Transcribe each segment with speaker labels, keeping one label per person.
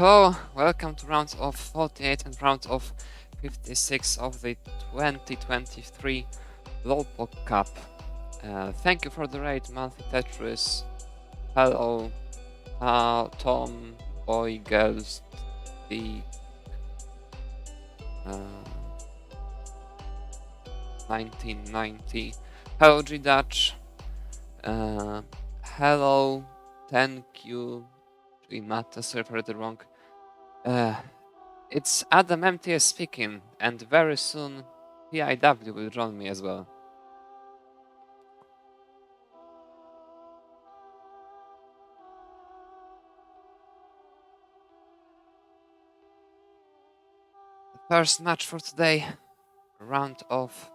Speaker 1: So, welcome to round of 48 and round of 56 of the 2023 Pog Cup. Thank you for the raid, Monthly Tetris. Hello, Tom, Boy, Girls, the 1990. Hello, G Dutch. Hello, thank you. Mata, sorry if I read it wrong. It's Adam MTS speaking, and very soon PIW will join me as well. The first match for today, round of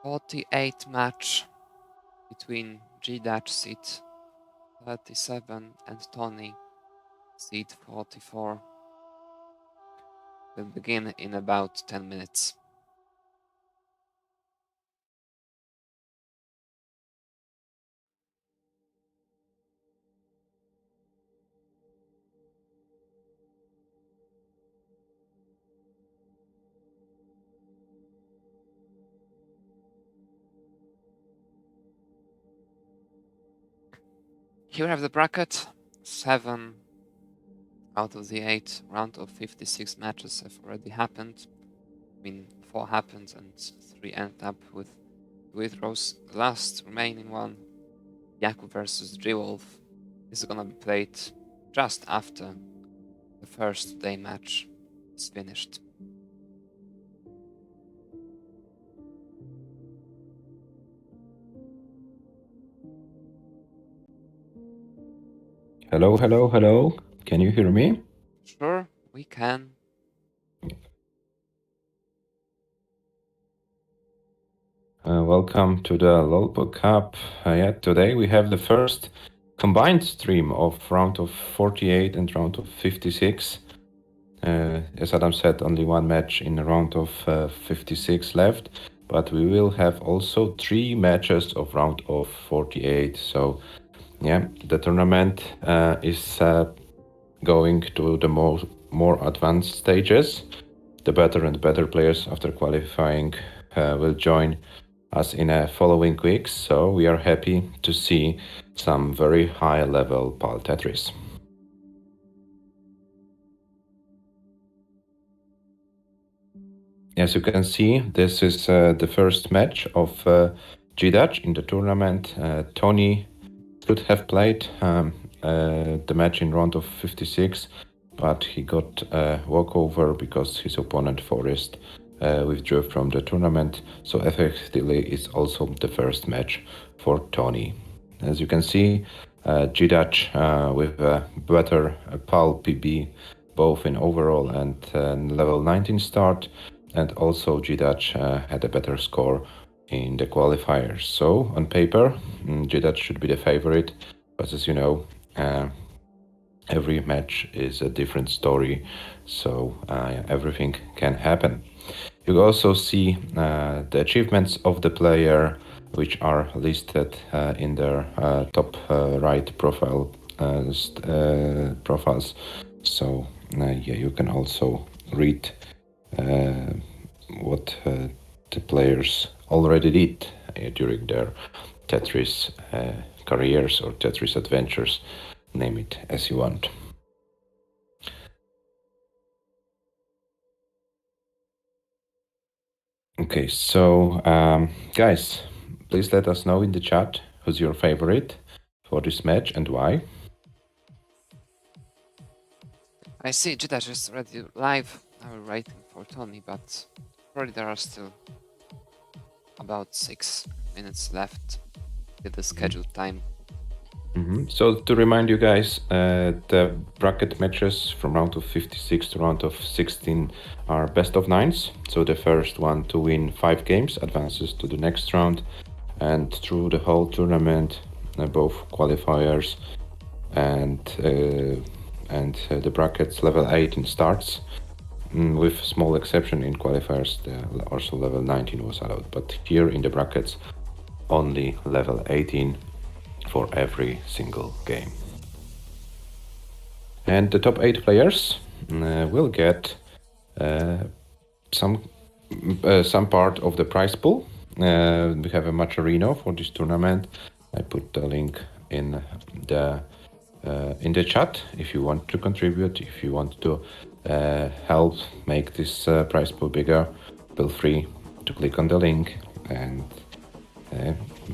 Speaker 1: 48 match between G-Dutch seed 37 and Tony seed 44. Will begin in about 10 minutes. Here we have the bracket. 7 out of the 8 round of 56 matches have already happened. I mean, 4 happened and 3 ended up with Rose. The last remaining one, Yaku versus G-Wolf, is gonna be played just after the first day match is finished.
Speaker 2: Hello, hello, hello. Can you hear me?
Speaker 1: Sure, we can.
Speaker 2: Welcome to the Pog Cup. Today we have the first combined stream of round of 48 and round of 56. As Adam said, only one match in the round of 56 left, but we will have also 3 matches of round of 48. So, yeah, the tournament is going to the more advanced stages. The better and better players after qualifying will join us in the following weeks, so we are happy to see some very high level PAL Tetris. As you can see, this is the first match of G-Dutch in the tournament. Tony could have played the match in round of 56, but he got a walkover because his opponent Forrest withdrew from the tournament, so effectively it's also the first match for Tony. As you can see, G-Dutch with a better PAL PB both in overall and level 19 start, and also G-Dutch had a better score in the qualifiers. So on paper, G-Dutch should be the favorite, but as you know, every match is a different story, so everything can happen. You also see the achievements of the player, which are listed in their top right profiles. So you can also read what the players already did during their Tetris careers or Tetris adventures, name it as you want. Okay, so guys, please let us know in the chat who's your favorite for this match and why.
Speaker 1: I see G-Dutch is already live. I will waiting for Tony, but already there are still about 6 minutes left with the scheduled time.
Speaker 2: So to remind you guys, the bracket matches from round of 56 to round of 16 are best of 9s. So the first one to win 5 games advances to the next round, and through the whole tournament, both qualifiers and the brackets level 18 starts. With small exception in qualifiers, also level 19 was allowed, but here in the brackets, only level 18 for every single game. And the top 8 players will get some part of the prize pool. We have a match-arena for this tournament. I put the link in the chat if you want to contribute, if you want to help make this prize pool bigger. Feel free to click on the link and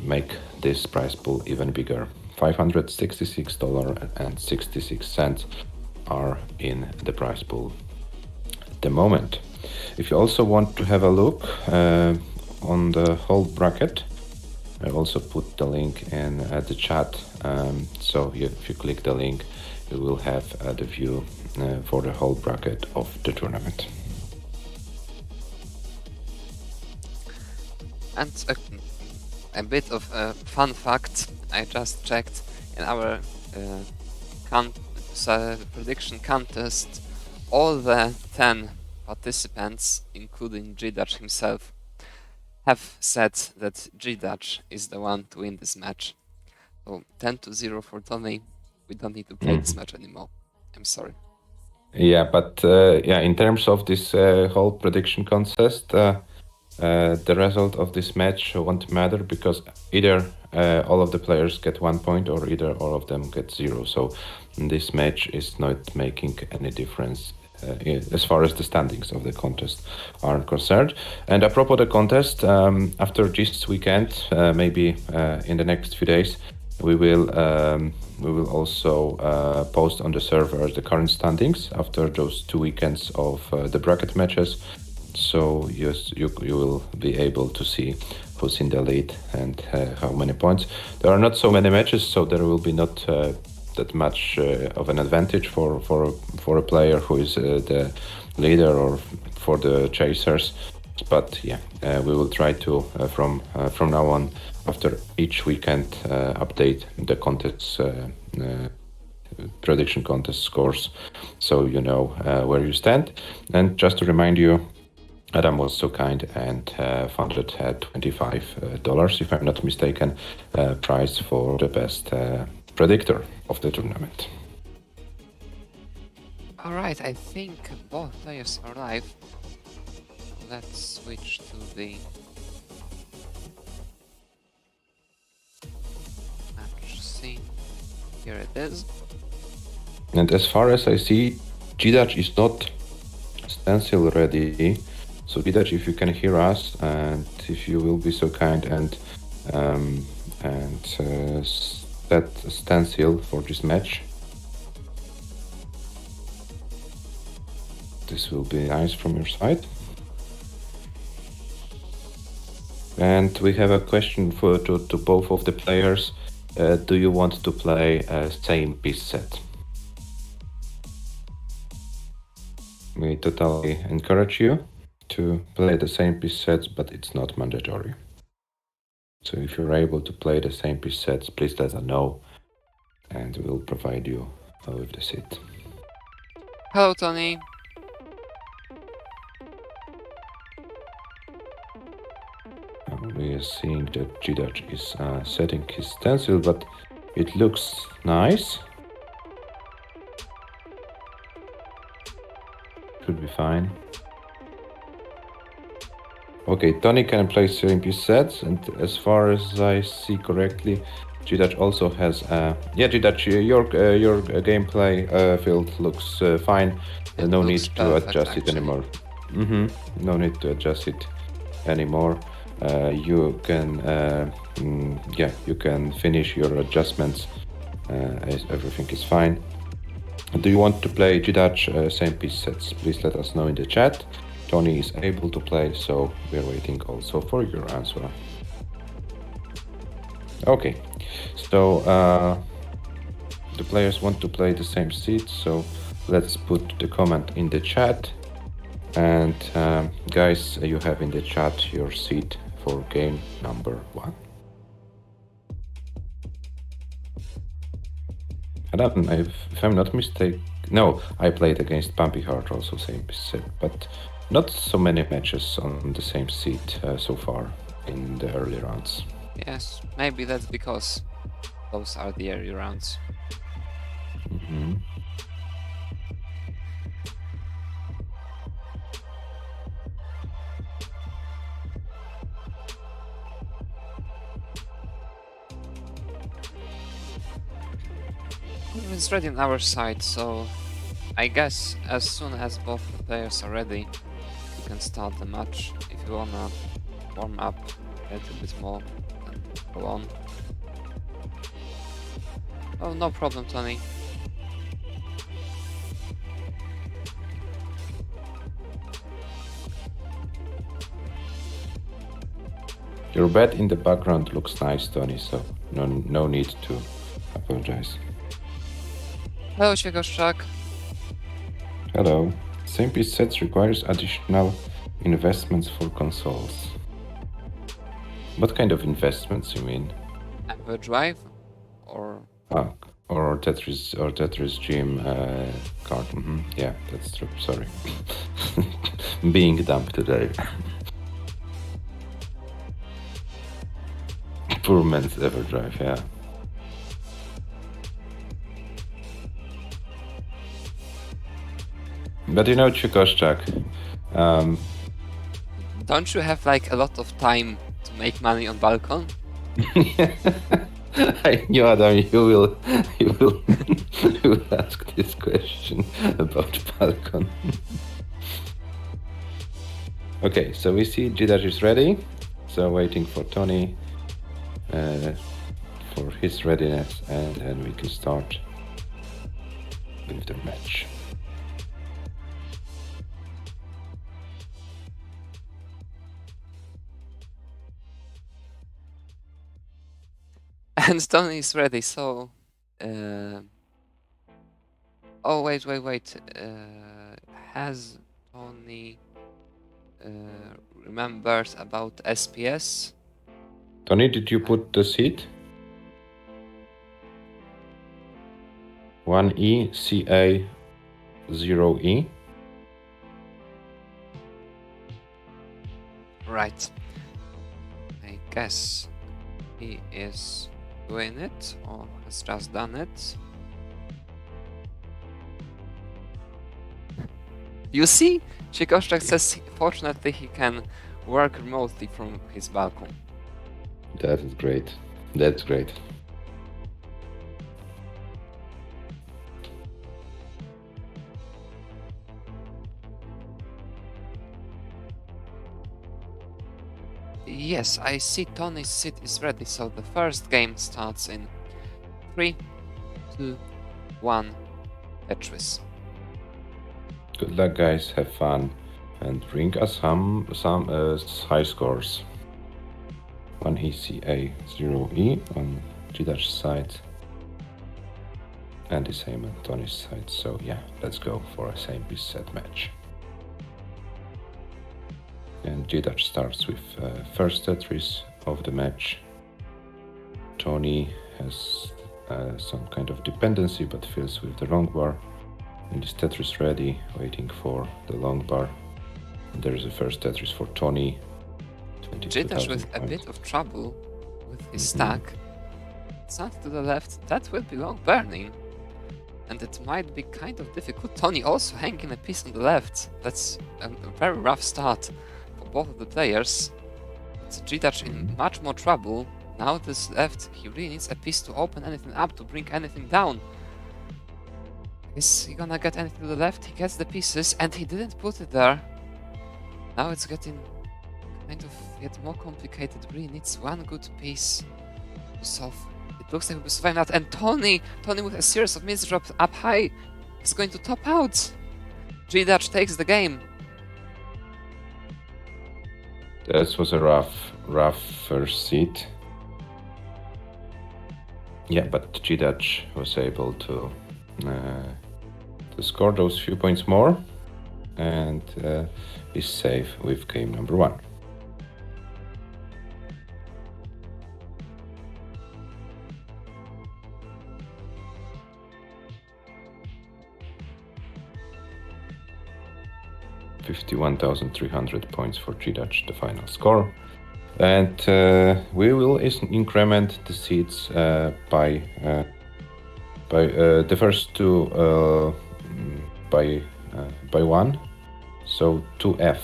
Speaker 2: make this prize pool even bigger. $566.66 are in the prize pool at the moment. If you also want to have a look on the whole bracket, I also put the link in the chat. So if you click the link, you will have the view for the whole bracket of the tournament.
Speaker 1: And a bit of a fun fact, I just checked in our prediction contest, all the 10 participants, including G-Dutch himself, have said that G-Dutch is the one to win this match. So 10-0 for Tony. We don't need to play this match anymore. I'm sorry.
Speaker 2: Yeah, but in terms of this whole prediction contest, the result of this match won't matter because either all of the players get 1 point or either all of them get 0. So this match is not making any difference as far as the standings of the contest are concerned. And apropos the contest, after this weekend, maybe in the next few days, we will also post on the server the current standings after those 2 weekends of the bracket matches. So yes, you will be able to see who's in the lead and how many points. There are not so many matches, so there will be not that much of an advantage for a player who is the leader or for the chasers. But yeah, we will try to from now on, after each weekend, update the contest prediction contest scores, so you know where you stand. And just to remind you, Adam was so kind and funded $25, if I'm not mistaken, prize for the best predictor of the tournament.
Speaker 1: Alright, I think both players are live. Let's switch to the match scene. Here it is.
Speaker 2: And as far as I see, G-Dutch is not stencil ready. So G-Dutch, if you can hear us, and if you will be so kind and set a stencil for this match, this will be nice from your side. And we have a question to both of the players. Do you want to play a same piece set? We totally encourage you to play the same piece sets, but it's not mandatory. So if you're able to play the same piece sets, please let us know and we'll provide you with the seat.
Speaker 1: Hello, Tony.
Speaker 2: We are seeing that G-Dutch is setting his stencil, but it looks nice. Should be fine. Okay, Tony can play same piece sets, and as far as I see correctly, G-Dutch also has G-Dutch, your gameplay field looks fine. No need to adjust it anymore. No need to adjust it anymore. You can you can finish your adjustments as everything is fine. Do you want to play G-Dutch same piece sets? Please let us know in the chat. Tony is able to play, so we're waiting also for your answer. Okay, so the players want to play the same seat, so let's put the comment in the chat. And guys, you have in the chat your seat for game number 1. Adam, if I'm not mistaken, no, I played against Bumpy Heart, also same set, but not so many matches on the same seat so far in the early rounds.
Speaker 1: Yes, maybe that's because those are the early rounds. It's ready on our side, so I guess as soon as both the players are ready, you can start the match. If you wanna warm up a little bit more, then go on. Oh, no problem, Tony.
Speaker 2: Your bed in the background looks nice, Tony, so no need to apologize.
Speaker 1: Hello, Świegoszczak.
Speaker 2: Hello. Same piece sets requires additional investments for consoles. What kind of investments you mean?
Speaker 1: Everdrive or
Speaker 2: Or Tetris Gym card. Yeah, that's true. Sorry. Being dumb today. Poor man's Everdrive, yeah. But you know, Chikoszczak,
Speaker 1: don't you have like a lot of time to make money on Balkon?
Speaker 2: I knew, Adam, you will ask this question about Balkon. Okay, so we see G-Dash is ready. So waiting for Tony for his readiness, and then we can start with the match.
Speaker 1: And Tony is ready, so... Oh, wait. Has Tony remembered about SPS?
Speaker 2: Tony, did you put the seat? 1E, CA, 0E.
Speaker 1: Right. I guess he is doing it, or has just done it. You see? Chikoszczak says fortunately he can work remotely from his balcony.
Speaker 2: That is great. That's great.
Speaker 1: Yes, I see Tony's seat is ready, so the first game starts in 3, 2, 1, Tetris.
Speaker 2: Good luck, guys. Have fun, and bring us some high scores. 1E, CA, 0E on G-Dash side, and the same on Tony's side. So yeah, let's go for a same piece set match. And G-Dash starts with first Tetris of the match. Tony has some kind of dependency, but fills with the long bar. And is Tetris ready, waiting for the long bar. And there is a first Tetris for Tony.
Speaker 1: G-Dash with a bit of trouble with his stack. It's not to the left, that will be long burning. And it might be kind of difficult. Tony also hanging a piece on the left. That's a very rough start for both of the players. It's G-Dash in much more trouble. Now this left, he really needs a piece to open anything up, to bring anything down. Is he gonna get anything to the left? He gets the pieces, and he didn't put it there. Now it's getting kind of yet more complicated. Really needs one good piece to solve. It looks like we'll be surviving that. And Tony with a series of misdrops up high is going to top out. G-Dash takes the game.
Speaker 2: This was a rough first seat. Yeah, but G-Dash was able to score those few points more, and is safe with game number 1. $51,300 points for G-Dash, the final score. And we will increment the seats by the first two by 1. So 2F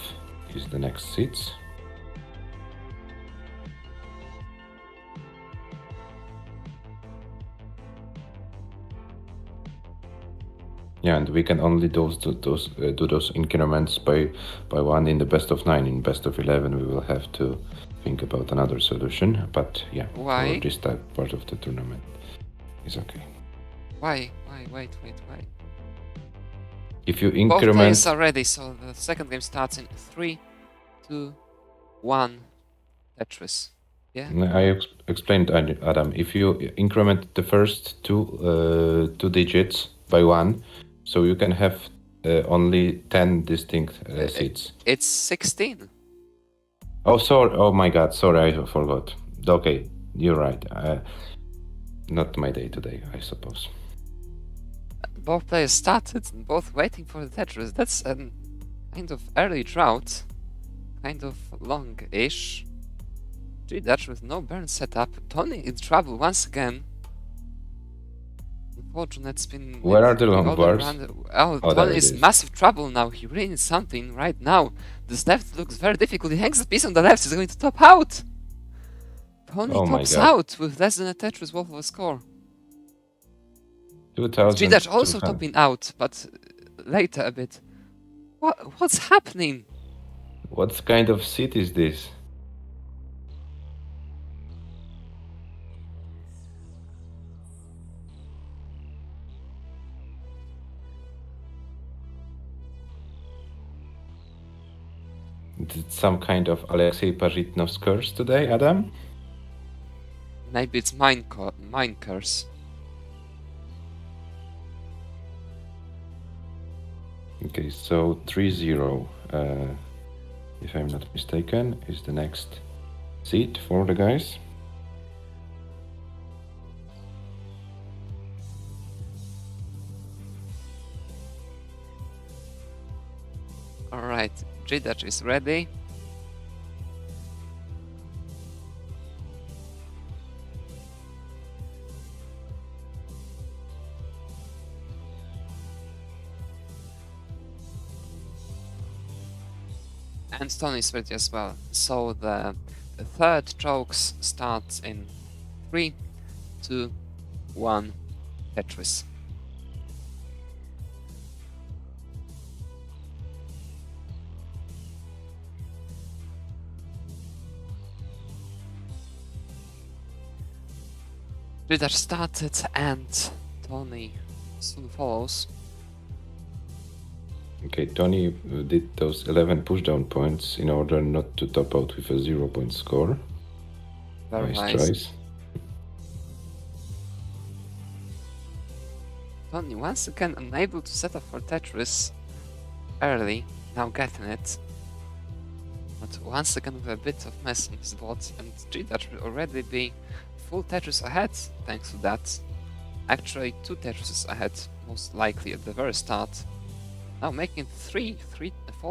Speaker 2: is the next seats. Yeah, and we can only do those increments by one in the best of 9. In best of 11, we will have to think about another solution. But yeah,
Speaker 1: Why?
Speaker 2: for this type part of the tournament, is okay.
Speaker 1: Why? Wait.
Speaker 2: If you
Speaker 1: Both players
Speaker 2: increment,
Speaker 1: are ready, so the second game starts in 3, 2, 1. Tetris. Yeah.
Speaker 2: I explained, Adam. If you increment the first two digits by 1, so you can have only 10 distinct seats.
Speaker 1: It's 16.
Speaker 2: Oh, sorry. Oh my God. Sorry, I forgot. Okay, you're right. Not my day today, I suppose.
Speaker 1: Both players started, both waiting for the Tetris. That's a kind of early drought, kind of long-ish. G-Dutch with no burn setup. Tony in trouble once again. Unfortunately, it's been
Speaker 2: Where are the long bars?
Speaker 1: Oh,
Speaker 2: Oh, there
Speaker 1: Tony
Speaker 2: it
Speaker 1: is
Speaker 2: is.
Speaker 1: massive trouble now. He really needs something right now. This left looks very difficult. He hangs the piece on the left. He's going to top out. Tony
Speaker 2: Oh my
Speaker 1: tops
Speaker 2: God.
Speaker 1: out with less than a Tetris worth of a score.
Speaker 2: 2000.
Speaker 1: G-Dutch also topping out, but later a bit. What's happening?
Speaker 2: What kind of seat is this? Did some kind of Alexei Pajitnov's curse today, Adam?
Speaker 1: Maybe it's mine curse.
Speaker 2: Okay, so 3-0, if I'm not mistaken, is the next seat for the guys.
Speaker 1: Alright, G-Dutch is ready. And Tony is ready as well. So the third strokes starts in 3, 2, 1, Tetris. G-Dutch started and Tony soon follows.
Speaker 2: Okay, Tony did those 11 pushdown points in order not to top out with a 0-point score.
Speaker 1: Very
Speaker 2: Nice
Speaker 1: nice.
Speaker 2: tries.
Speaker 1: Tony once again unable to set up for Tetris early, now getting it. But once again with a bit of mess on his board, and G-Dutch will already be full Tetris ahead thanks to that. Actually 2 Tetrises ahead, most likely at the very start. Now making 4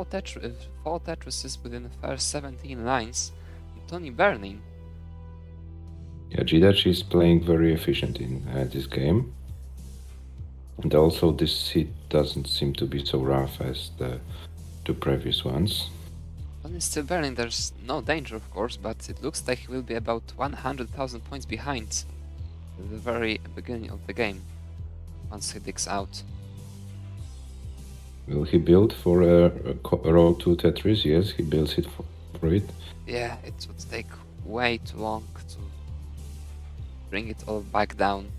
Speaker 1: Tetrises within the first 17 lines. And Tony burning.
Speaker 2: Yeah, G-Dutch is playing very efficient in this game. And also this seat doesn't seem to be so rough as the 2 previous ones.
Speaker 1: Tony's still burning, there's no danger of course, but it looks like he will be about 100,000 points behind at the very beginning of the game, once he digs out.
Speaker 2: Will he build for a row 2 Tetris? Yes, he builds it for it.
Speaker 1: Yeah, it would take way too long to bring it all back down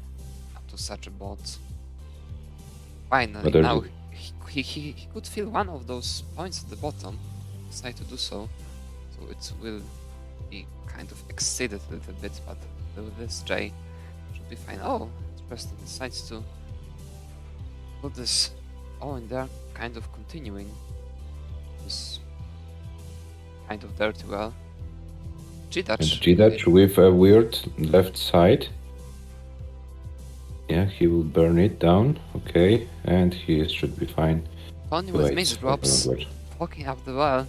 Speaker 1: to such a board. Finally, now he could feel one of those points at the bottom, decide to do so it will be kind of exceeded a little bit, but with this J should be fine. Oh, Preston decides to put this all in there, kind of continuing this kind of dirty well. G-Dutch.
Speaker 2: G-Dutch with a weird left side. Yeah, he will burn it down. Okay, and he should be fine.
Speaker 1: Tony with misdrops, poking up the well.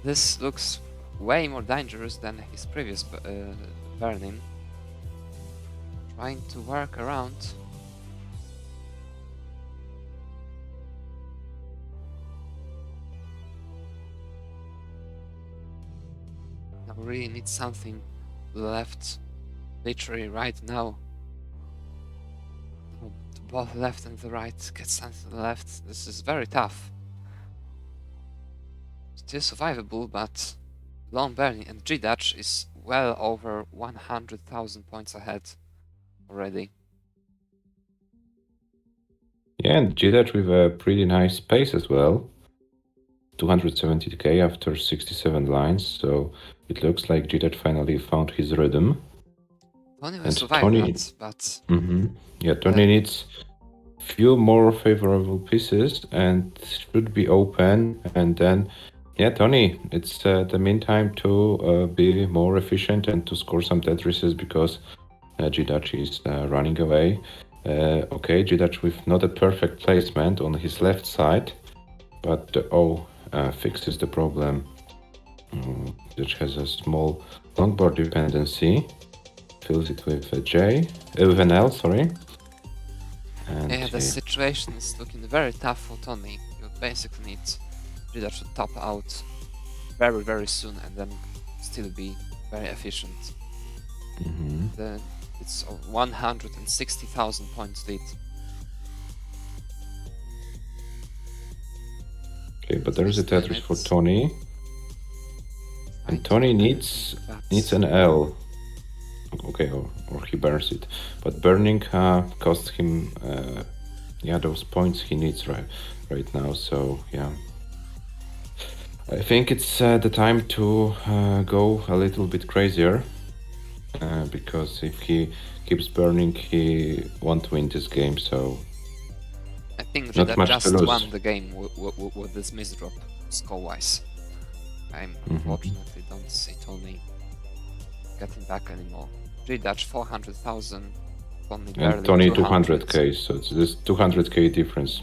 Speaker 1: This looks way more dangerous than his previous burning. Trying to work around. Now really need something left, literally right now, to both left and the right get sent to the left. This is very tough. Still survivable, but Lone Bernie and G-Dutch is well over 100,000 points ahead already.
Speaker 2: Yeah, and G-Dutch with a pretty nice pace as well. 270k after 67 lines, so it looks like G-Dutch finally found his rhythm.
Speaker 1: Tony will
Speaker 2: And
Speaker 1: survive
Speaker 2: Tony,
Speaker 1: that, but
Speaker 2: yeah, Tony needs few more favorable pieces and should be open. And then, yeah, Tony, it's the meantime to be more efficient and to score some Tetrises because G-Dutch is running away. Okay, G-Dutch with not a perfect placement on his left side, but fixes the problem. G-Dutch has a small longboard dependency, fills it with a J, with an L, sorry. And
Speaker 1: yeah, the situation is looking very tough for Tony. You basically need G-Dutch to top out very, very soon and then still be very efficient. It's a 160,000 points lead.
Speaker 2: Okay, but there is a Tetris for Tony. And Tony needs an L. Okay, or he burns it. But burning costs him those points he needs right now. So yeah, I think it's the time to go a little bit crazier. Because if he keeps burning, he won't win this game. So
Speaker 1: I think
Speaker 2: not
Speaker 1: that
Speaker 2: much
Speaker 1: just
Speaker 2: to lose.
Speaker 1: won the game with this misdrop score-wise. I unfortunately don't see Tony getting back anymore. G-Dutch 400,000, Tony barely
Speaker 2: and Tony
Speaker 1: 200.
Speaker 2: 200k, so it's this 200k difference.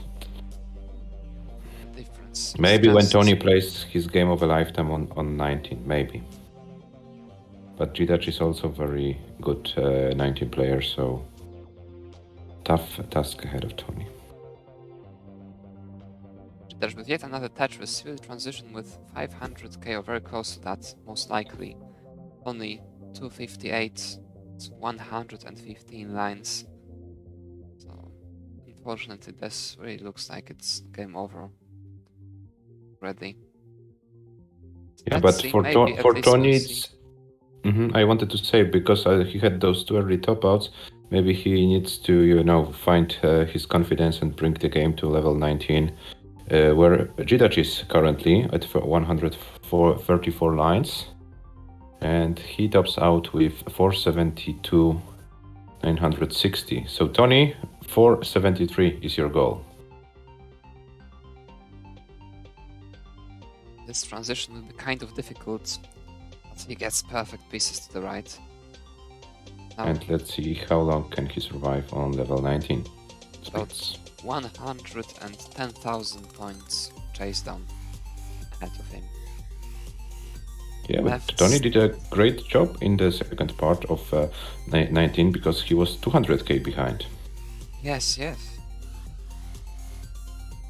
Speaker 1: Difference.
Speaker 2: Maybe when Tony plays his game of a lifetime on 19, maybe. But G-Dutch is also very good 19 player, so tough task ahead of Tony.
Speaker 1: G-Dutch with yet another Tetris will transition with 500k or very close to that, most likely. Only 258, it's 115 lines. So unfortunately this really looks like it's game over already.
Speaker 2: Yeah, but for Tony it's... I wanted to say, because he had those two early top outs, maybe he needs to, find his confidence and bring the game to level 19, where G-Dutch is currently at 134 lines, and he tops out with 472, 960. So Tony, 473 is your goal.
Speaker 1: This transition will be kind of difficult, but he gets perfect pieces to the right. Now,
Speaker 2: and let's see how long can he survive on level 19.
Speaker 1: About 110,000 points chase down ahead of him.
Speaker 2: Yeah, but Tony did a great job in the second part of 19 because he was 200k behind.
Speaker 1: Yes.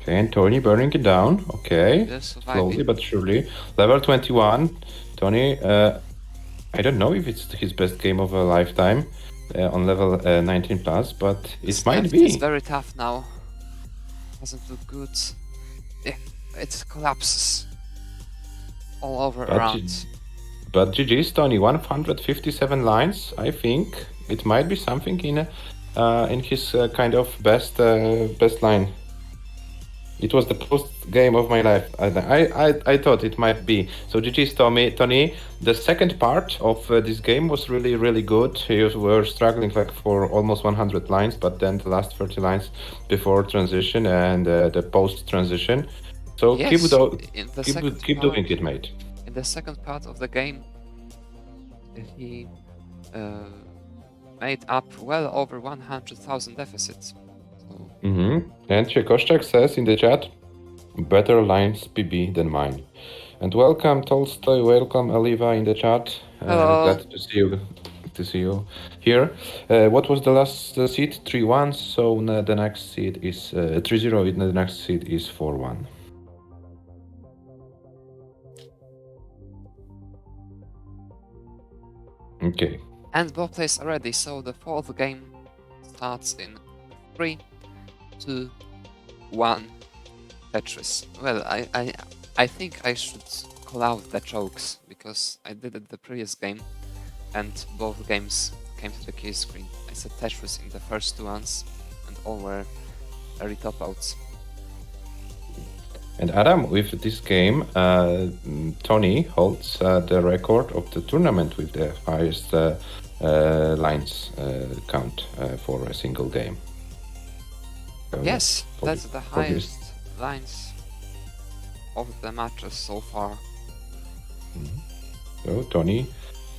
Speaker 2: Okay, and Tony burning it down. Okay, slowly but surely. Level 21. Tony, I don't know if it's his best game of a lifetime on level 19 plus, but it might be.
Speaker 1: It's very tough now. Doesn't look good. It collapses all over around.
Speaker 2: But GG's Tony, 157 lines. I think it might be something in his kind of best line. It was the post game of my life. I thought it might be. So GG's Tony. The second part of this game was really, really good. You were struggling like for almost 100 lines, but then the last 30 lines before transition and the post transition. So
Speaker 1: yes,
Speaker 2: keep doing it, mate.
Speaker 1: In the second part of the game, he made up well over 100,000 deficits.
Speaker 2: And Koszczak says in the chat, better lines PB than mine. And welcome Tolstoy, welcome Aliva in the chat. Glad to see you here. What was the last seed? 3-1. So the next seed is 3-0. The next seed is 4-1. Okay.
Speaker 1: And both plays are ready, so the fourth game starts in 3, 2, 1, Tetris. Well, I think I should call out the chokes, because I did it the previous game, and both games came to the key screen. I said Tetris in the first 2 ones, and all were early top outs.
Speaker 2: And Adam, with this game, Tony holds the record of the tournament with the highest lines count for a single game. So
Speaker 1: Yes, that's the
Speaker 2: for this-
Speaker 1: highest lines of the matches so far.
Speaker 2: So Tony,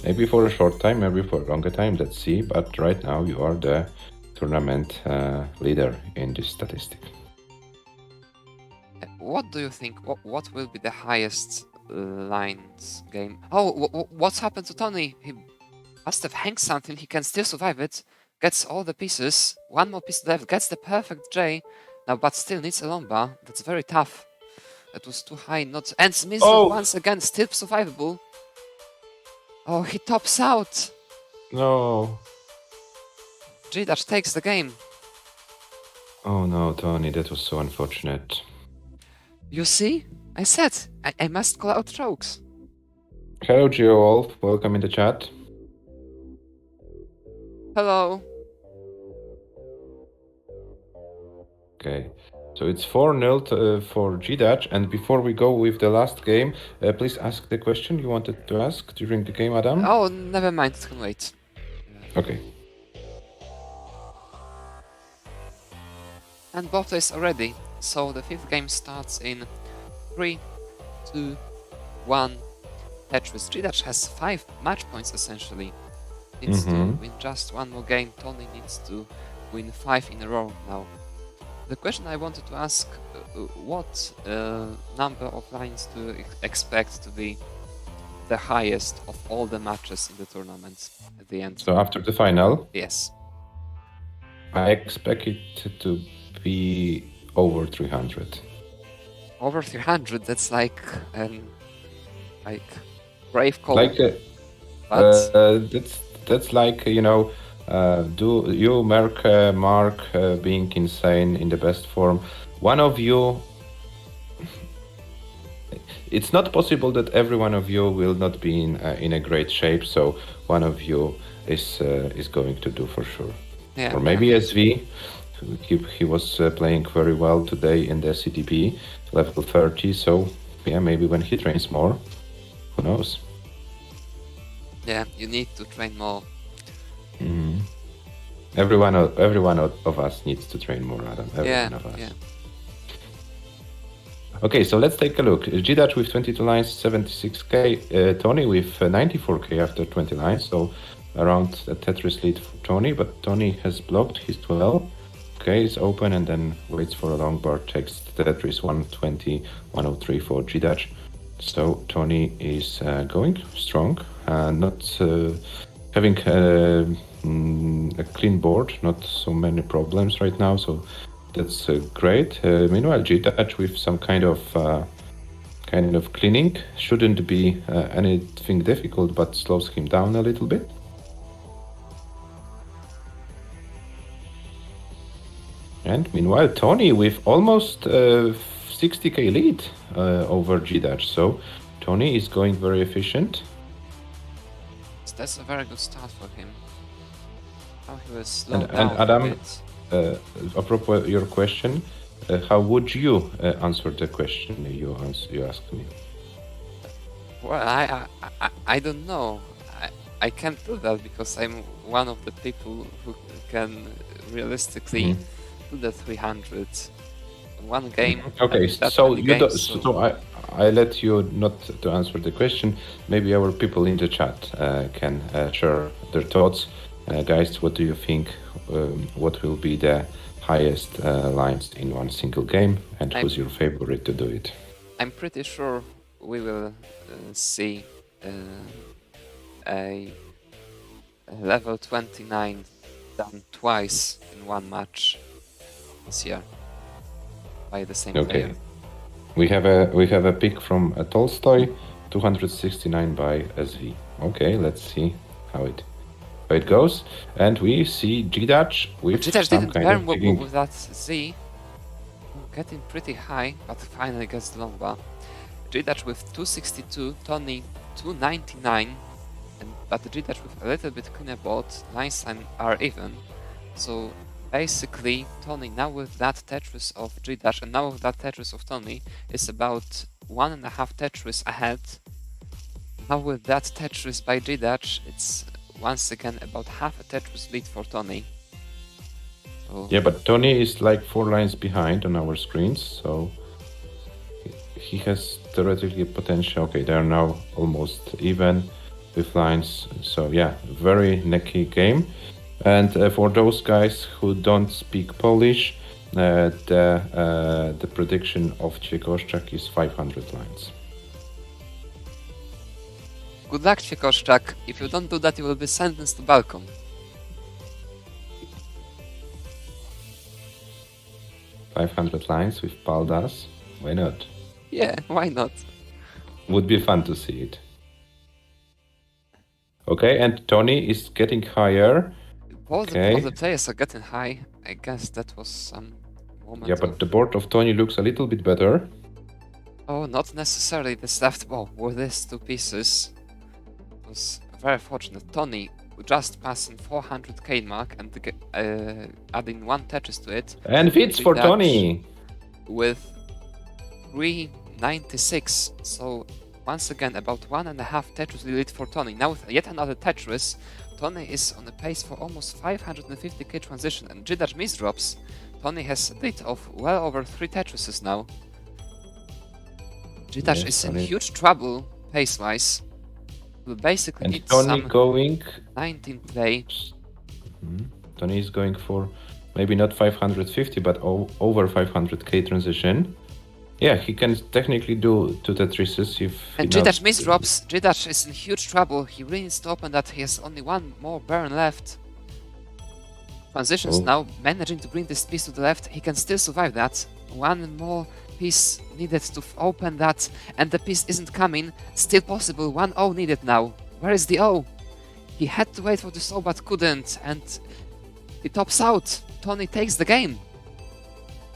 Speaker 2: maybe for a short time, maybe for a longer time, let's see. But right now you are the tournament leader in this statistic.
Speaker 1: What do you think? What will be the highest lines game? Oh, what's happened to Tony? He must have hanged something. He can still survive it. Gets all the pieces. One more piece left. Gets the perfect J. Now, but still needs a long bar. That's very tough. That was too high. Not ends missed once again. Still survivable. Oh, he tops out.
Speaker 2: No.
Speaker 1: G-Dash takes the game.
Speaker 2: Oh no, Tony, that was so unfortunate.
Speaker 1: You see? I said I must call out chokes.
Speaker 2: Hello, GeoWolf. Welcome in the chat.
Speaker 1: Hello.
Speaker 2: Okay, so it's 4-0 for G-Dash. And before we go with the last game, please ask the question you wanted to ask during the game, Adam.
Speaker 1: Oh, never mind. It can wait.
Speaker 2: Okay.
Speaker 1: And Boto is already. So the 5th game starts in 3, 2, 1. Tetris. G-Dash has 5 match points essentially. Needs to win just one more game. Tony needs to win 5 in a row now. The question I wanted to ask, what number of lines do you expect to be the highest of all the matches in the tournament at the end?
Speaker 2: So after the final,
Speaker 1: Yes.
Speaker 2: I expect it to be over 300.
Speaker 1: Over 300, that's like brave call.
Speaker 2: Like
Speaker 1: but
Speaker 2: that's like do you Mark being insane in the best form. One of you. It's not possible that every one of you will not be in a great shape. So one of you is going to do for sure.
Speaker 1: yeah,
Speaker 2: Or maybe SV. He was playing very well today in the CTP level 30. So yeah, maybe when he trains more, who knows?
Speaker 1: Yeah, you need to train more.
Speaker 2: Everyone of us needs to train more, Adam. Everyone of us.
Speaker 1: Yeah.
Speaker 2: Okay, so let's take a look. G-Dash with 22 lines, 76k. Tony with 94k after 20 lines, so around the Tetris lead for Tony, but Tony has blocked his 12. Okay, it's open and then waits for a long bar, takes Tetris 120, 103 for G-Dash. So Tony is going strong, not having a clean board, not so many problems right now, so that's great. Meanwhile, G-Dash with some kind of cleaning shouldn't be anything difficult, but slows him down a little bit. And meanwhile, Tony with almost 60k lead over G-Dash, so Tony is going very efficient.
Speaker 1: That's a very good start for him. Now he will slow
Speaker 2: And
Speaker 1: down
Speaker 2: Adam,
Speaker 1: a bit.
Speaker 2: apropos your question, how would you answer the question you asked me?
Speaker 1: Well, I don't know. I can't do that because I'm one of the people who can realistically do the 300 one game.
Speaker 2: Okay,
Speaker 1: that
Speaker 2: so
Speaker 1: many
Speaker 2: you
Speaker 1: games,
Speaker 2: so I let you not to answer the question. Maybe our people in the chat can share their thoughts. Guys, what do you think? What will be the highest lines in one single game, and who's your favorite to do it?
Speaker 1: I'm pretty sure we will see a level 29 done twice in one match this year by the same player.
Speaker 2: We have a pick from Tolstoy, 269 by SV. Okay, let's see how it goes. And we see G-Dash with
Speaker 1: G-Dash
Speaker 2: some
Speaker 1: didn't
Speaker 2: kind
Speaker 1: burn
Speaker 2: of digging.
Speaker 1: with that Z. getting pretty high, but finally gets the long bar. G-Dutch with 262, Tony 299, but the G-Dutch with a little bit cleaner board, lines are even. So basically, Tony now with that Tetris of G-Dutch and now with that Tetris of Tony is about 1.5 Tetris ahead. Now with that Tetris by G-Dutch, it's once again about half a Tetris lead for Tony. So
Speaker 2: Yeah, but Tony is like 4 lines behind on our screens, so he has theoretically potential. Okay, they are now almost even with lines. So yeah, very necky game. And for those guys who don't speak Polish, the prediction of Ciekoszczak is 500 lines.
Speaker 1: good luck, Ciekoszczak. If you don't do that, you will be sentenced to balcony.
Speaker 2: .500 lines with Paldas. Why not?
Speaker 1: Yeah, why not?
Speaker 2: Would be fun to see it. Okay, and Tony is getting higher.
Speaker 1: Both
Speaker 2: Okay.
Speaker 1: of the players are getting high. I guess that was some moment.
Speaker 2: Yeah, but the board of Tony looks a little bit better.
Speaker 1: Oh, not necessarily this left ball with these two pieces. It was very fortunate. Tony just passing 400k mark and adding one Tetris to it.
Speaker 2: And fits for Tony!
Speaker 1: With 396. So once again, about 1.5 Tetris lead for Tony. Now with yet another Tetris, Tony is on a pace for almost 550k transition, and G-Dutch misdrops. Tony has a lead of well over 3 Tetrises now. G-Dutch is in huge trouble pace-wise. Will basically need
Speaker 2: Tony
Speaker 1: some
Speaker 2: going
Speaker 1: 19 play.
Speaker 2: Tony is going for maybe not 550, but over 500k transition. Yeah, he can technically do 2 Tetrises if...
Speaker 1: And G-Dutch misdrops. G-Dutch is in huge trouble. He really needs to open that. He has only one more burn left. Transitions now, managing to bring this piece to the left. He can still survive that. One more piece needed to open that, and the piece isn't coming. Still possible. 1 O needed now. Where is the O? He had to wait for this O but couldn't, and he tops out. Tony takes the game.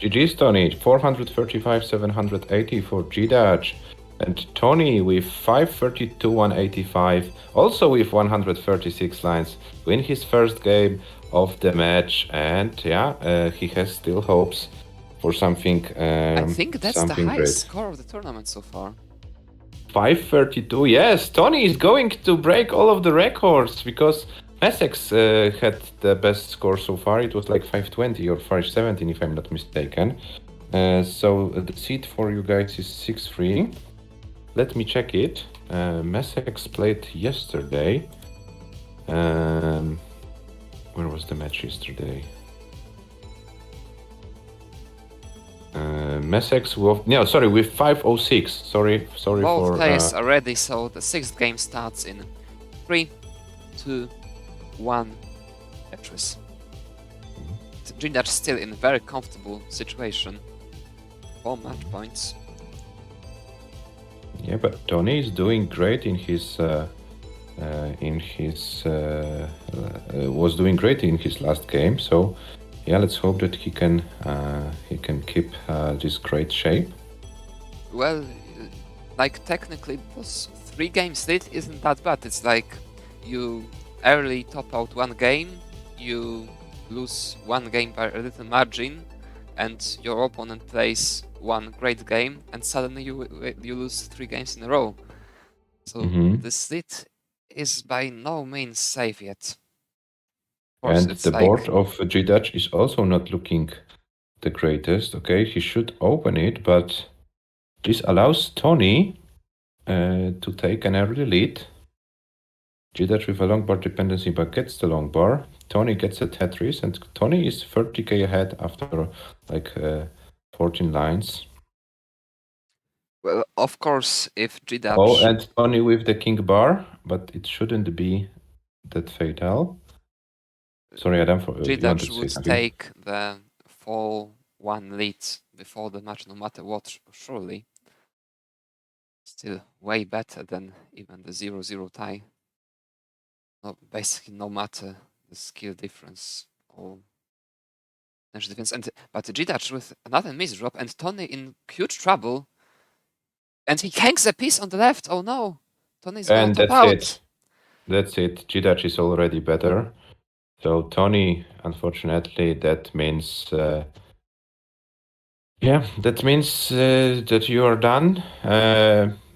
Speaker 2: GG's Tony, 435, 780 for G-Dutch. And Tony with 532, 185, also with 136 lines, win his first game of the match. And yeah, he has still hopes for something
Speaker 1: I think that's the highest
Speaker 2: great.
Speaker 1: Score of the tournament so far.
Speaker 2: 532, yes, Tony is going to break all of the records, because Essex had the best score so far. It was like 520 or 517 if I'm not mistaken. So the seed for you guys is 6-3. Let me check it. Essex played yesterday. Where was the match yesterday? Essex with with 506. Sorry
Speaker 1: Both
Speaker 2: for
Speaker 1: players are ready, so the 6th game starts in 3, 2, 1. Tetris. G-Dutch still in a very comfortable situation. 4 match points.
Speaker 2: Yeah, but Tony is doing great in his was doing great in his last game. So yeah, let's hope that he can keep this great shape.
Speaker 1: Well, like technically it was 3 games lead isn't that bad. It's like you early top out 1 game, you lose 1 game by a little margin, and your opponent plays 1 great game, and suddenly you lose 3 games in a row. So this lead is by no means safe yet.
Speaker 2: And the board of G-Dutch is also not looking the greatest. Okay, he should open it, but this allows Tony to take an early lead. G-Dutch with a long bar dependency, but gets the long bar. Tony gets a Tetris, and Tony is 30k ahead after like 14 lines.
Speaker 1: Well, of course, if G-Dutch...
Speaker 2: Oh, and Tony with the king bar, but it shouldn't be that fatal. Sorry, Adam,
Speaker 1: G-Dutch would take the 4-1 lead before the match, no matter what, surely. Still way better than even the 0-0 tie. No, basically, no matter the skill difference or defense. But G-Dutch with another misdrop and Tony in huge trouble. And he hangs a piece on the left. Oh no. Tony's gonna
Speaker 2: And
Speaker 1: top
Speaker 2: that's
Speaker 1: out.
Speaker 2: it. That's it. G-Dutch is already better. So Tony, unfortunately, that means that you are done.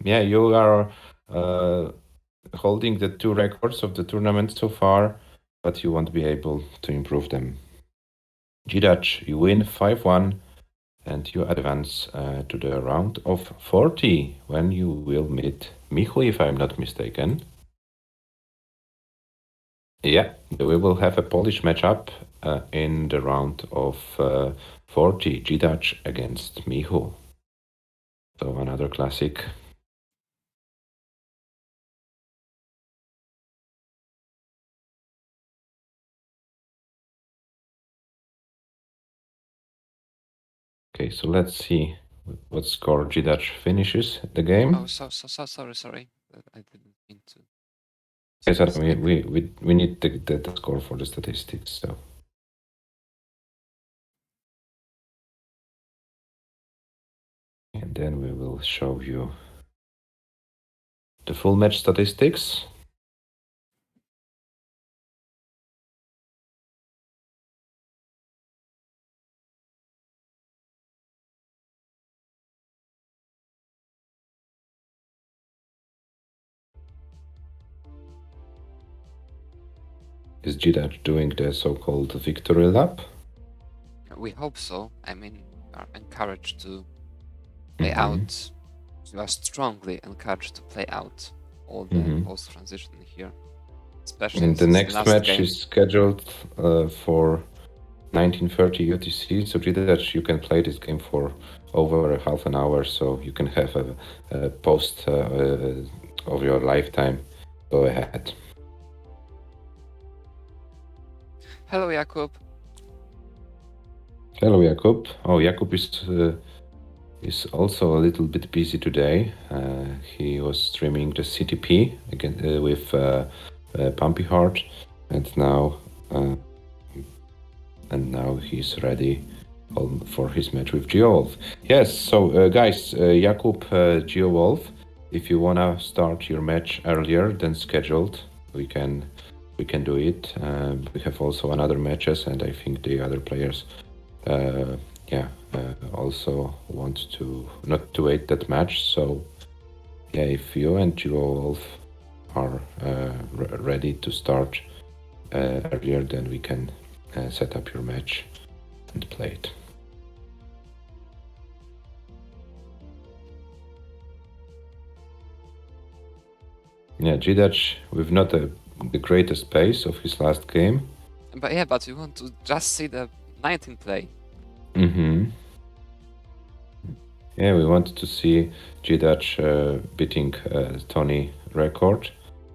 Speaker 2: You are holding the 2 records of the tournament so far, but you won't be able to improve them. G-Dutch, you win 5-1, and you advance to the round of 40, when you will meet Michu, if I'm not mistaken. Yeah, we will have a Polish matchup in the round of 40, G-Dutch against Michu. So another classic. Okay, so let's see what score G-Dutch finishes the game.
Speaker 1: Oh, sorry. I didn't mean to.
Speaker 2: Yes, Adam, we need the score for the statistics. So. And then we will show you the full match statistics. Is G-Dutch doing the so-called victory lap?
Speaker 1: We hope so. I mean, we are encouraged to play out. We are strongly encouraged to play out all the post-transition here. Especially
Speaker 2: and the next match
Speaker 1: game
Speaker 2: is scheduled for 19:30 UTC. So G-Dutch, you can play this game for over half an hour, so you can have a post of your lifetime. Go ahead.
Speaker 1: Hello, Jakub.
Speaker 2: Hello, Jakub. Oh, Jakub is also a little bit busy today. He was streaming the CTP again with Pumpy Heart, and now he's ready for his match with GeoWolf. Yes, so guys, Jakub, GeoWolf, if you wanna start your match earlier than scheduled, we can do it. We have also another matches, and I think the other players also want to not to wait that match. So yeah, if you and GeoWolf are ready to start earlier, then we can set up your match and play it. Yeah, G-Dutch with not the greatest pace of his last game.
Speaker 1: But we want to just see the 19 play.
Speaker 2: Yeah, we wanted to see G-Dutch beating Tony record,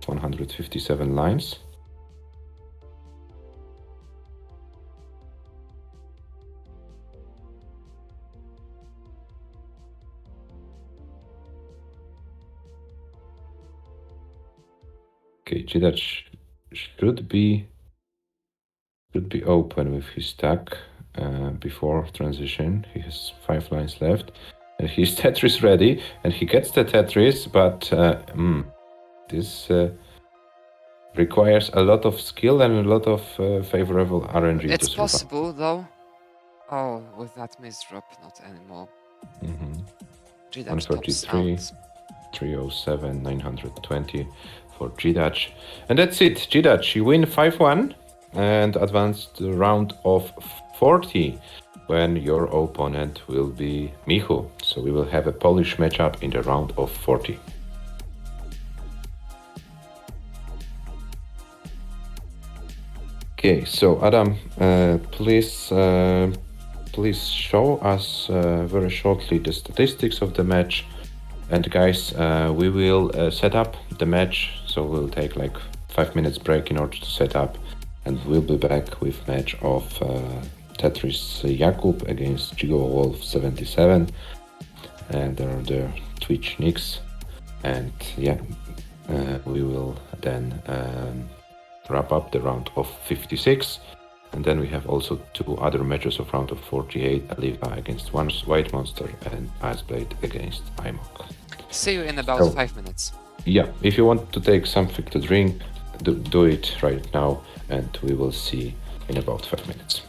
Speaker 2: 157 lines. Okay, G-Dutch should be open with his stack before transition. He has 5 lines left, and he's Tetris ready, and he gets the Tetris, but this requires a lot of skill and a lot of favorable RNG to survive.
Speaker 1: It's possible, though. Oh, with that misdrop, not anymore. G-Dutch tops
Speaker 2: 133, 307, 920 for G-Dutch. And that's it, G-Dutch, you win 5-1 and advance to the round of 40, when your opponent will be Michu. So we will have a Polish matchup in the round of 40. Okay, so Adam, please show us very shortly the statistics of the match. And guys, we will set up the match, so we'll take like 5 minutes break in order to set up, and we'll be back with match of Tetris Jakub against GeoWolf77, and there are the Twitch nicks, and we will then wrap up the round of 56, And then we have also 2 other matches of round of 48, Aliva against One White Monster and Iceblade against IMOC.
Speaker 1: See you in about 5 minutes.
Speaker 2: Yeah, if you want to take something to drink, do it right now, and we will see in about 5 minutes.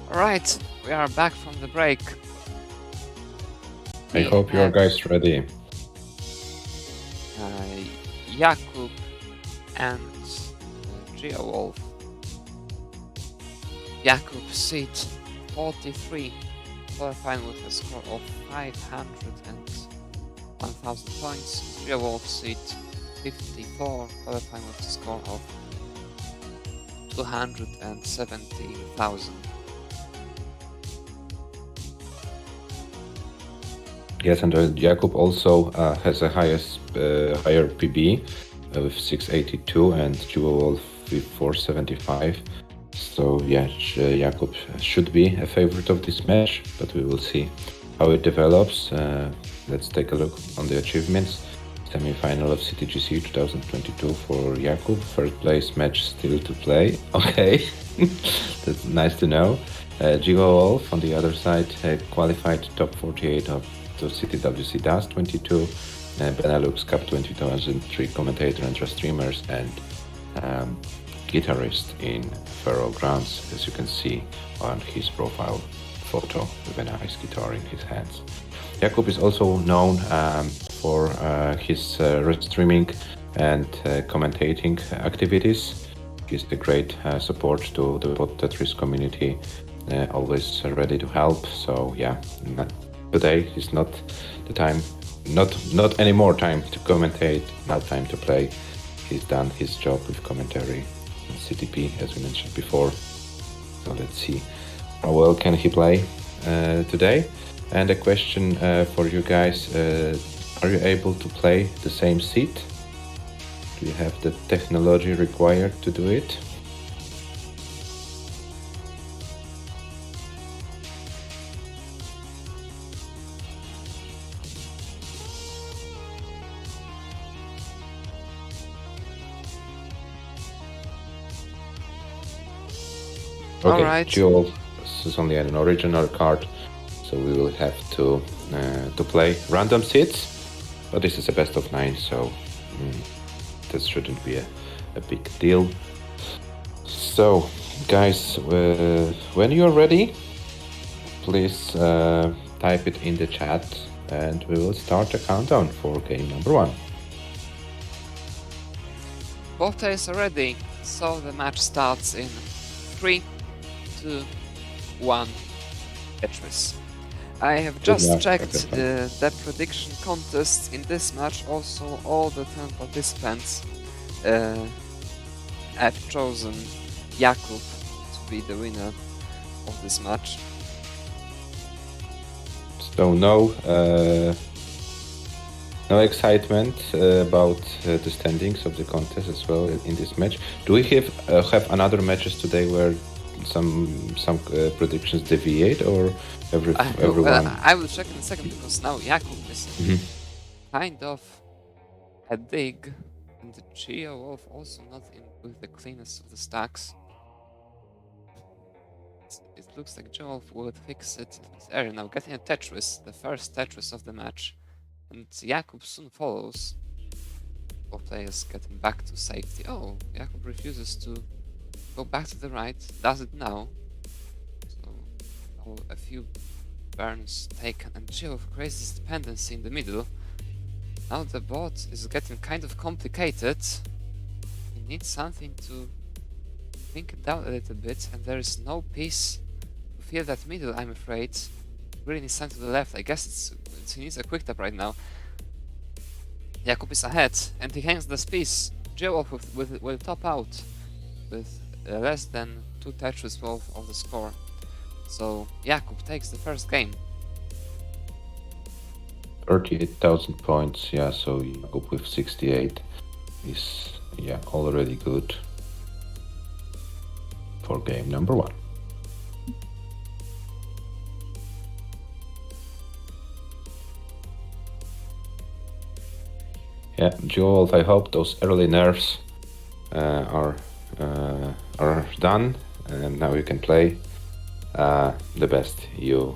Speaker 1: Alright, we are back from the break.
Speaker 2: I hope your guys ready.
Speaker 1: Jakub and GeoWolf. Jakub seed 43, qualifying with a score of 500 and 1000 points. GeoWolf seed 54, qualifying with a score of 270,000.
Speaker 2: Yes, and Jakub also has a higher PB with 682 and GeoWolf with 475. So yeah, Jakub should be a favorite of this match, but we will see how it develops. Let's take a look on the achievements. Semi-final of CTGC 2022 for Jakub. First place match still to play. Okay, that's nice to know. GeoWolf on the other side qualified top 48 of the CTWC DAS 22, Benelux Cup 2003 commentator and streamers, and guitarist in Faroe Grounds, as you can see on his profile photo with a nice guitar in his hands. Jakub is also known for his streaming and commentating activities. He's a great support to the Bot Tetris community, always ready to help. So yeah, today is not the time, not any more time to commentate, not time to play. He's done his job with commentary and CTP, as we mentioned before. So let's see how well can he play today. And a question for you guys, are you able to play the same seat? Do you have the technology required to do it? Okay,
Speaker 1: Alright.
Speaker 2: Duel, this is only an original card, so we will have to play random seats, but this is a best of 9, so that shouldn't be a big deal. So, guys, when you're ready, please type it in the chat, and we will start the countdown for game number 1.
Speaker 1: Both players are ready, so the match starts in 3, 2, 1, Tetris. I have just checked the prediction contests in this match. Also, all the 10 participants have chosen Jakub to be the winner of this match.
Speaker 2: So no excitement about the standings of the contest as well in this match. Do we have another matches today where some predictions deviate, or everyone?
Speaker 1: I will check in a second, because now Jakub is kind of a dig, and the GeoWolf also not in with the cleanest of the stacks. It looks like GeoWolf will fix it in this area now, getting a Tetris, the first Tetris of the match, and Jakub soon follows. Both players getting back to safety. Oh, Jakub refuses to go back to the right, does it now. So a few burns taken, and GeoWolf creates this dependency in the middle. Now the bot is getting kind of complicated. He needs something to think it down a little bit, and there is no piece to fill that middle, I'm afraid. Really needs something to the left. I guess he needs a quick tap right now. Jakub is ahead, and he hangs this piece. GeoWolf will top out with less than 2 Tetris worth of the score. So Jakub takes the first game.
Speaker 2: 38,000 points, yeah, so Jakub with 68 is already good for game number 1. Yeah, GeoWolf, I hope those early nerfs are done, and now you can play the best you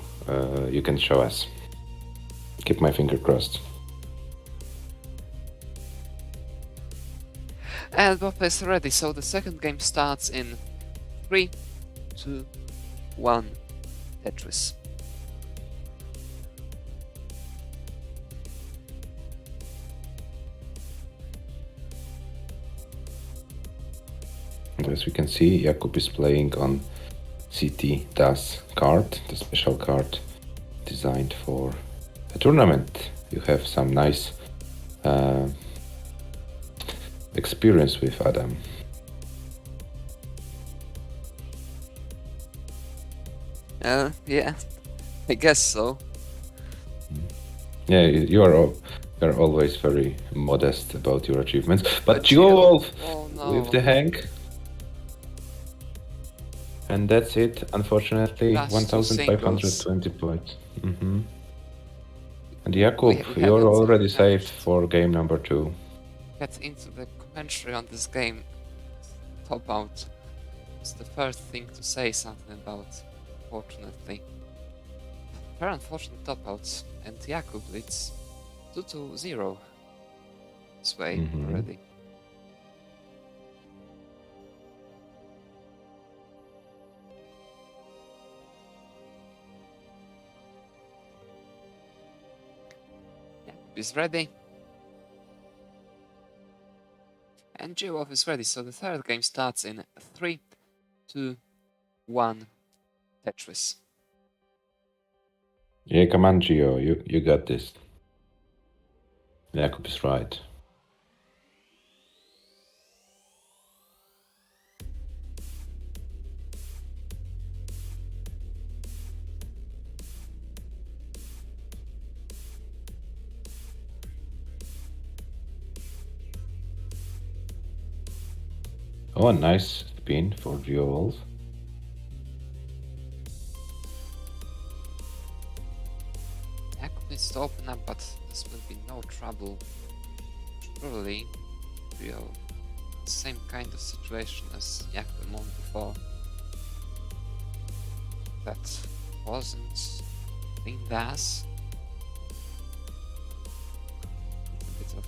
Speaker 2: can show us. Keep my finger crossed.
Speaker 1: And both players are ready, so the second game starts in 3, 2, 1 Tetris.
Speaker 2: And as we can see, Jakub is playing on CT DAS card, the special card designed for a tournament. You have some nice experience with Adam.
Speaker 1: Yeah, I guess so.
Speaker 2: Yeah, you're always very modest about your achievements. But
Speaker 1: Geo,
Speaker 2: Geowolf
Speaker 1: oh no.
Speaker 2: with the hang. And that's it, unfortunately.
Speaker 1: Last two
Speaker 2: 1520 points. And
Speaker 1: We
Speaker 2: Jakub, you're
Speaker 1: haven't
Speaker 2: already
Speaker 1: managed
Speaker 2: saved
Speaker 1: to
Speaker 2: for game number 2.
Speaker 1: get into the commentary on this game. Top out. It's the first thing to say something about, fortunately. Very unfortunate top outs, and Jakub leads 2-0 this way already. Jakub is ready. And Geowolf is ready, so the third game starts in 3, 2, 1, Tetris.
Speaker 2: Yeah, come on, Geo, you got this. Jakub is right. Oh, a nice spin for Geowolf.
Speaker 1: Jakub needs to open up, but this will be no trouble. Surely, Geo, same kind of situation as Jakub won before. That wasn't in DAS. A bit of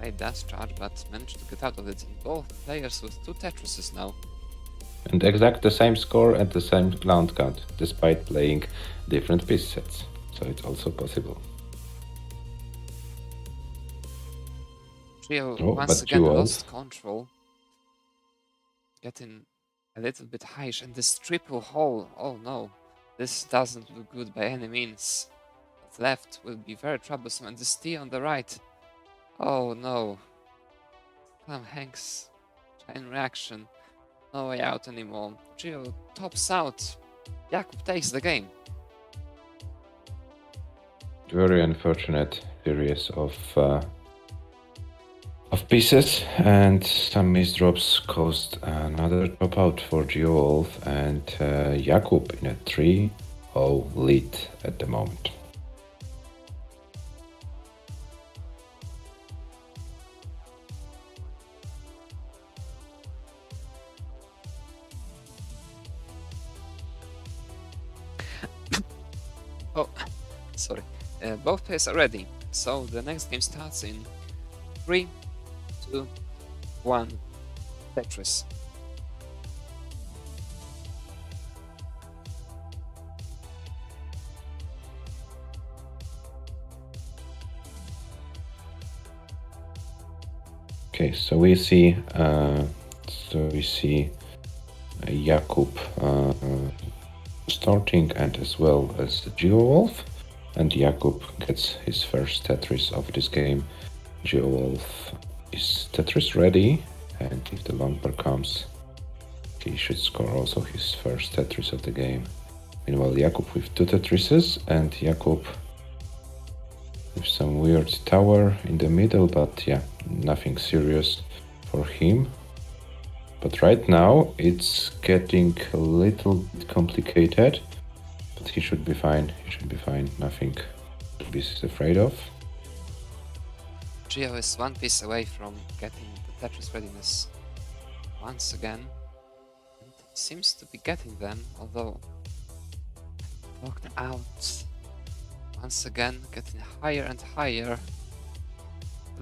Speaker 1: late DAS charge, but managed to get out of it. And both players with 2 Tetrises now.
Speaker 2: And exact the same score and the same round count, despite playing different piece sets. So it's also possible.
Speaker 1: Trio
Speaker 2: Oh,
Speaker 1: once
Speaker 2: but
Speaker 1: again
Speaker 2: Geowolf.
Speaker 1: lost control. Getting a little bit high, and this triple hole, oh no. This doesn't look good by any means. That left will be very troublesome, and this T on the right. Oh no. Tom Hanks, chain reaction. No way out anymore. Geo tops out. Jakub takes the game.
Speaker 2: Very unfortunate series of pieces, and some misdrops caused another drop out for Geowolf, and Jakub in a 3-0 lead at the moment.
Speaker 1: Oh, sorry. Both players are ready, so the next game starts in 3, 2, 1, Tetris.
Speaker 2: Okay, so we see Jakub starting, and as well as Geowolf, and Jakub gets his first Tetris of this game. Geowolf is Tetris ready, and if the long bar comes, he should score also his first Tetris of the game. Meanwhile, Jakub with 2 Tetrises, and Jakub with some weird tower in the middle, but yeah, nothing serious for him. But right now it's getting a little bit complicated, but he should be fine. He should be fine. Nothing to be afraid of.
Speaker 1: Geo is one piece away from getting the Tetris readiness once again. And he seems to be getting them, although knocked out. Once again, getting higher and higher.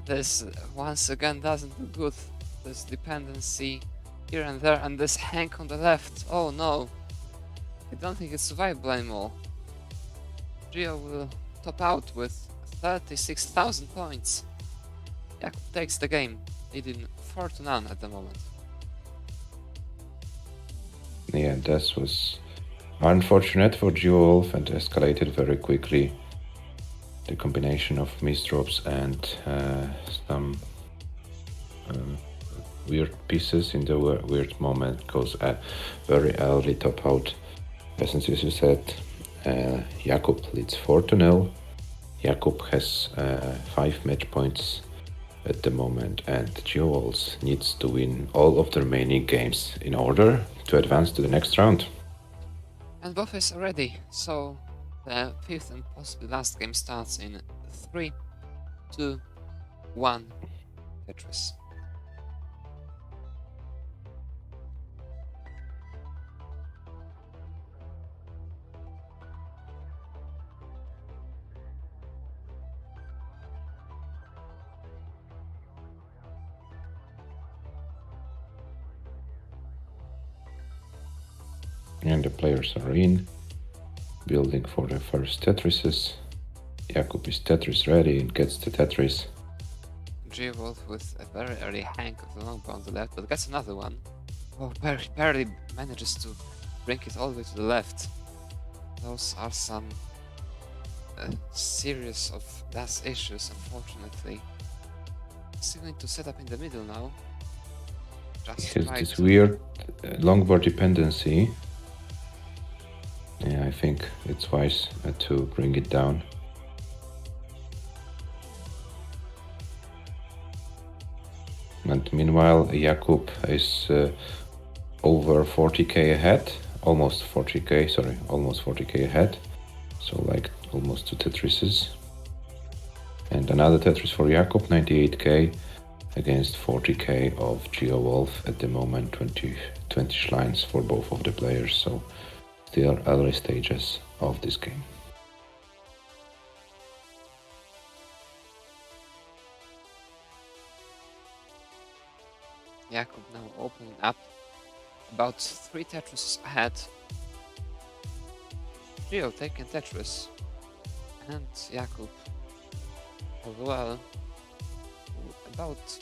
Speaker 1: This once again doesn't look good. This dependency here and there, and this hang on the left. Oh no. I don't think it's survivable anymore. Gio will top out with 36,000 points. Jakub takes the game, leading 4-0 at the moment.
Speaker 2: Yeah, this was unfortunate for GeoWolf and escalated very quickly. The combination of misdrops and some weird pieces in the weird moment goes a very early top out. As you said, Jakub leads 4-0. Jakub has 5 match points at the moment, and GeoWolves needs to win all of the remaining games in order to advance to the next round.
Speaker 1: And buffets are ready, so the 5th and possibly last game starts in 3, 2, 1, Tetris.
Speaker 2: And the players are in, building for the first Tetrises. Jakub is Tetris ready and gets the Tetris.
Speaker 1: GeoWolf with a very early hang of the longbow on the left, but gets another one. Oh, barely manages to bring it all the way to the left. Those are some series of gas issues, unfortunately. Still need to set up in the middle now. Just
Speaker 2: Has
Speaker 1: try
Speaker 2: this
Speaker 1: to...
Speaker 2: weird longbow dependency. Yeah, I think it's wise to bring it down. And meanwhile, Jakub is over 40k ahead, almost 40k ahead. So like almost 2 Tetrises. And another Tetris for Jakub, 98k against 40k of GeoWolf at the moment, 20 shrines for both of the players. So still early stages of this game.
Speaker 1: Jakub now opening up about 3 Tetris ahead. Geo taking Tetris, and Jakub as well. About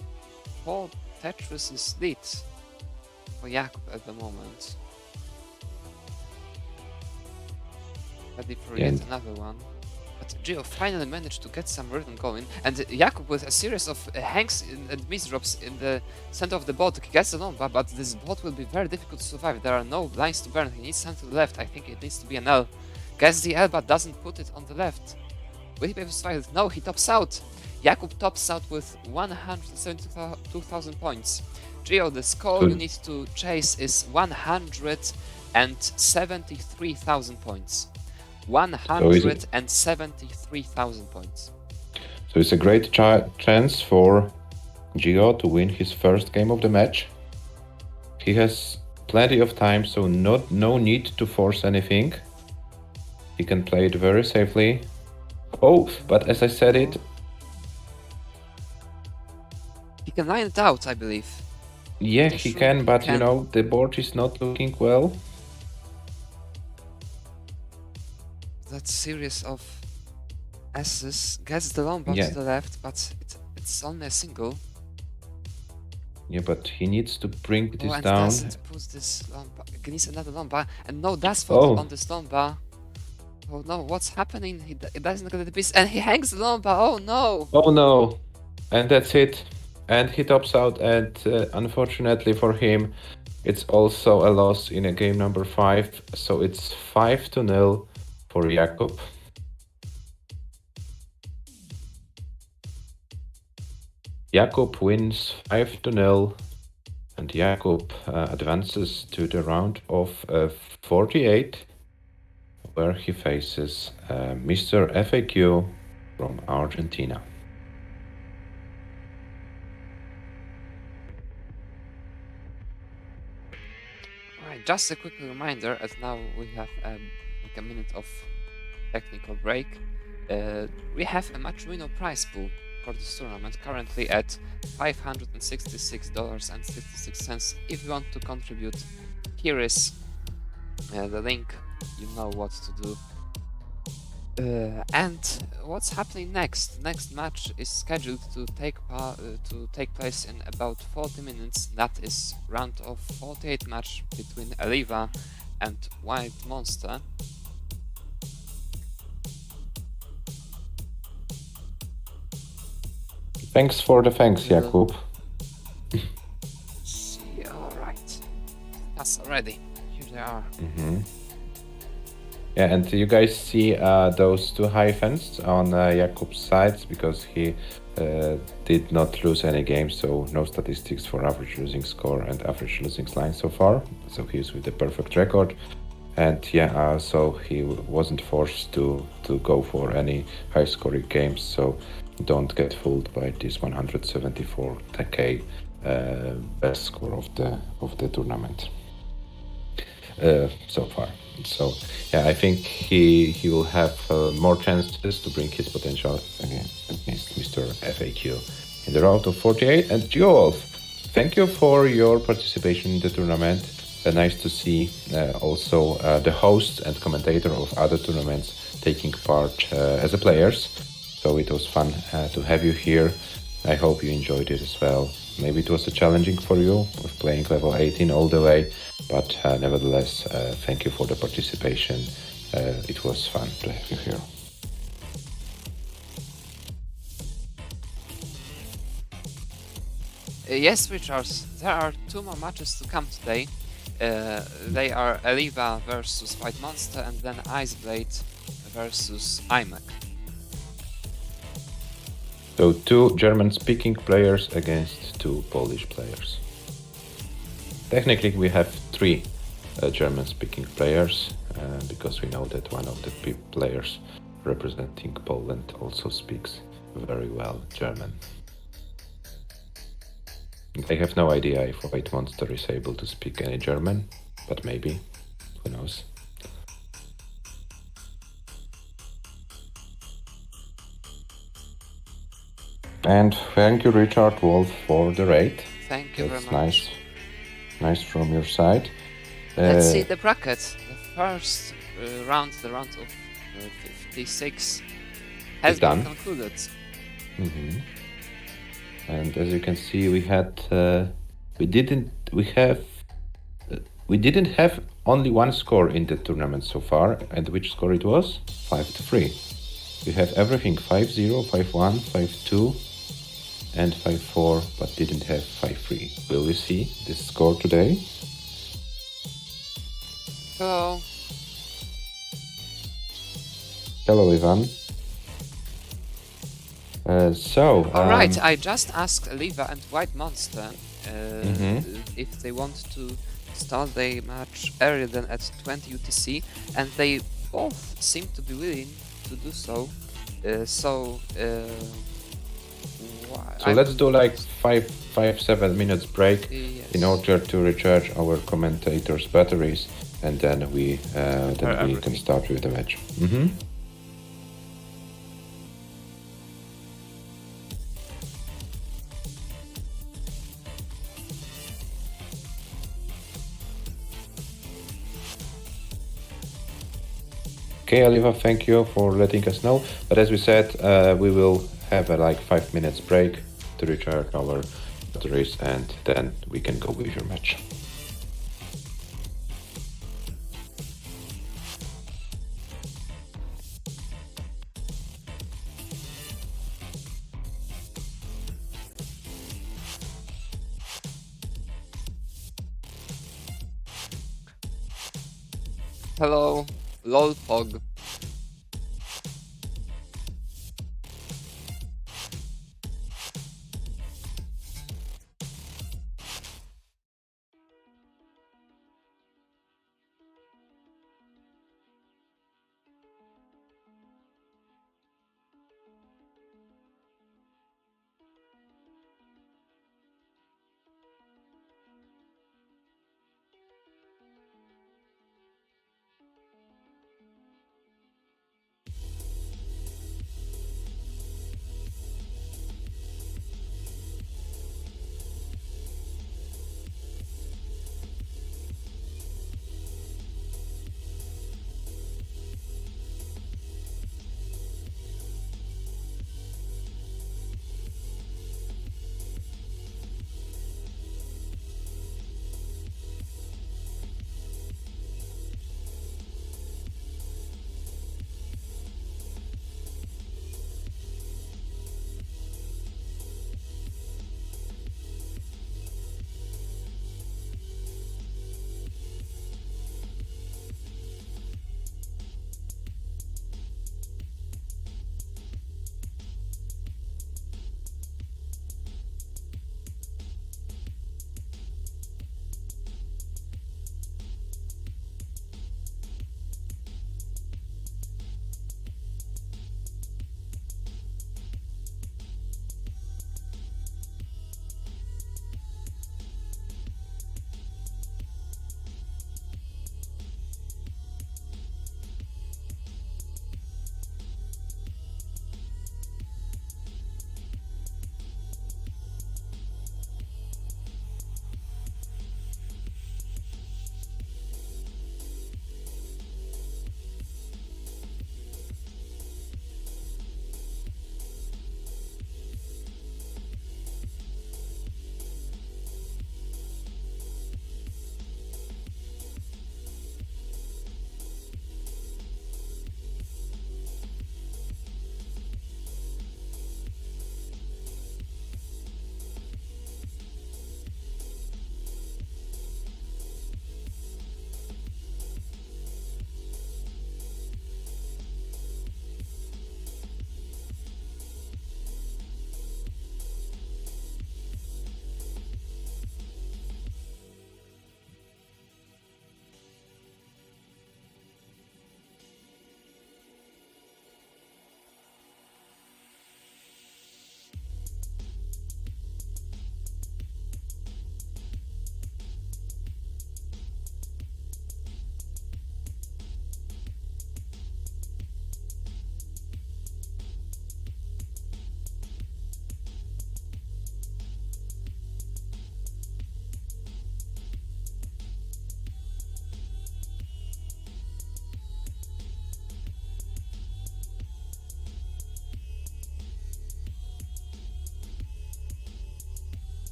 Speaker 1: 4 Tetris lead for Jakub at the moment. Ready for yet another one. But Geo finally managed to get some rhythm going, and Jakub with a series of hangs and misdrops in the center of the board gets the Lomba, but this board will be very difficult to survive. There are no lines to burn. He needs some to the left. I think it needs to be an L. Gets the L, but doesn't put it on the left. Will he be able to survive it? No, he tops out. Jakub tops out with 172,000 points. Geo, the score you need to chase is 173,000 points. 173,000 points.
Speaker 2: So it's a great chance for Gio to win his first game of the match. He has plenty of time, so no need to force anything. He can play it very safely. Oh, but as I said it...
Speaker 1: He can line it out, I believe.
Speaker 2: Yeah, he can, but you know, the board is not looking well.
Speaker 1: That series of S's gets the Lomba to the left, but it's only a single.
Speaker 2: Yeah, but he needs to bring this
Speaker 1: and
Speaker 2: down.
Speaker 1: Doesn't push this Lomba. He needs another Lomba, and no dash fault on this Lomba. Oh no, what's happening? He doesn't get the piece, and he hangs the Lomba. Oh no!
Speaker 2: Oh no! And that's it. And he tops out, and unfortunately for him, it's also a loss in a game number 5. So it's 5-0 for Jakub. Jakub wins 5-0, and Jakub advances to the round of 48, where he faces Mr. FAQ from Argentina.
Speaker 1: Alright, just a quick reminder, as now we have like a minute of technical break. We have a match winner prize pool for this tournament, currently at $566.66. If you want to contribute, here is the link you know what to do. And what's happening next? Next match is scheduled to take place in about 40 minutes. That is round of 48 match between Eliva and White Monster.
Speaker 2: Thanks for the thanks, Jakub.
Speaker 1: All right, that's already. Here they are.
Speaker 2: Yeah, and you guys see those two hyphens on Jakub's sides because he did not lose any games, so no statistics for average losing score and average losing line so far. So he's with the perfect record. And yeah, so he wasn't forced to go for any high scoring games, so don't get fooled by this 174k best score of the tournament so far. So yeah, I think he will have more chances to bring his potential against Mr. FAQ in the round of 48. And Joel, thank you for your participation in the tournament. Nice to see also the host and commentator of other tournaments taking part as a players. So it was fun to have you here. I hope you enjoyed it as well. Maybe it was challenging for you with playing level 18 all the way, but nevertheless, thank you for the participation. It was fun to have you here.
Speaker 1: Yes, Richard, there are 2 more matches to come today. They are Eliva versus White Monster and then Iceblade versus IMAC.
Speaker 2: So 2 German-speaking players against 2 Polish players. Technically, we have 3 German-speaking players because we know that one of the players representing Poland also speaks very well German. I have no idea if White Monster is able to speak any German, but maybe. Who knows? And thank you, Richard Wolf, for the raid.
Speaker 1: Thank you
Speaker 2: That's
Speaker 1: very much.
Speaker 2: Nice from your side.
Speaker 1: Let's see the bracket. The first round, the round of 56, has been concluded.
Speaker 2: And as you can see, we didn't have only one score in the tournament so far, and which score it was? 5-3. We have everything 5-0, 5-1, 5-2, and 5-4, but didn't have 5-3. Will we see this score today?
Speaker 1: Hello.
Speaker 2: Hello, Ivan.
Speaker 1: Alright, I just asked Eliva and White Monster if they want to start their match earlier than at 20 UTC, and they both seem to be willing to do so. So
Speaker 2: let's do like 5-7 minutes break in order to recharge our commentators' batteries, and then we can start with the match. Okay, Oliva, thank you for letting us know. But as we said, we will have a like 5 minutes break to recharge our batteries, and then we can go with your match.
Speaker 1: Hello, lol Pog.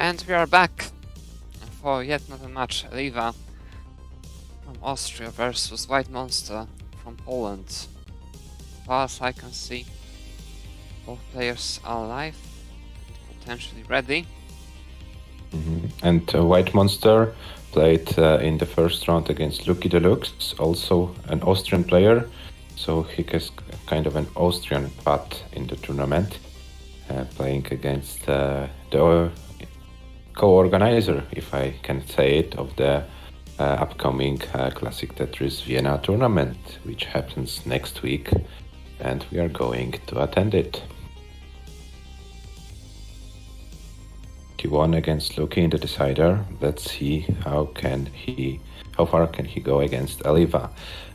Speaker 1: And we are back for yet another match. Liva from Austria versus White Monster from Poland. As far as I can see, both players are alive and potentially ready.
Speaker 2: And White Monster played in the first round against Lucky Deluxe, also an Austrian player, so he has kind of an Austrian path in the tournament, playing against the co-organizer, if I can say it, of the upcoming Classic Tetris Vienna tournament, which happens next week, and we are going to attend it. He won against Lucky in the decider. Let's see how far can he go against Aliva.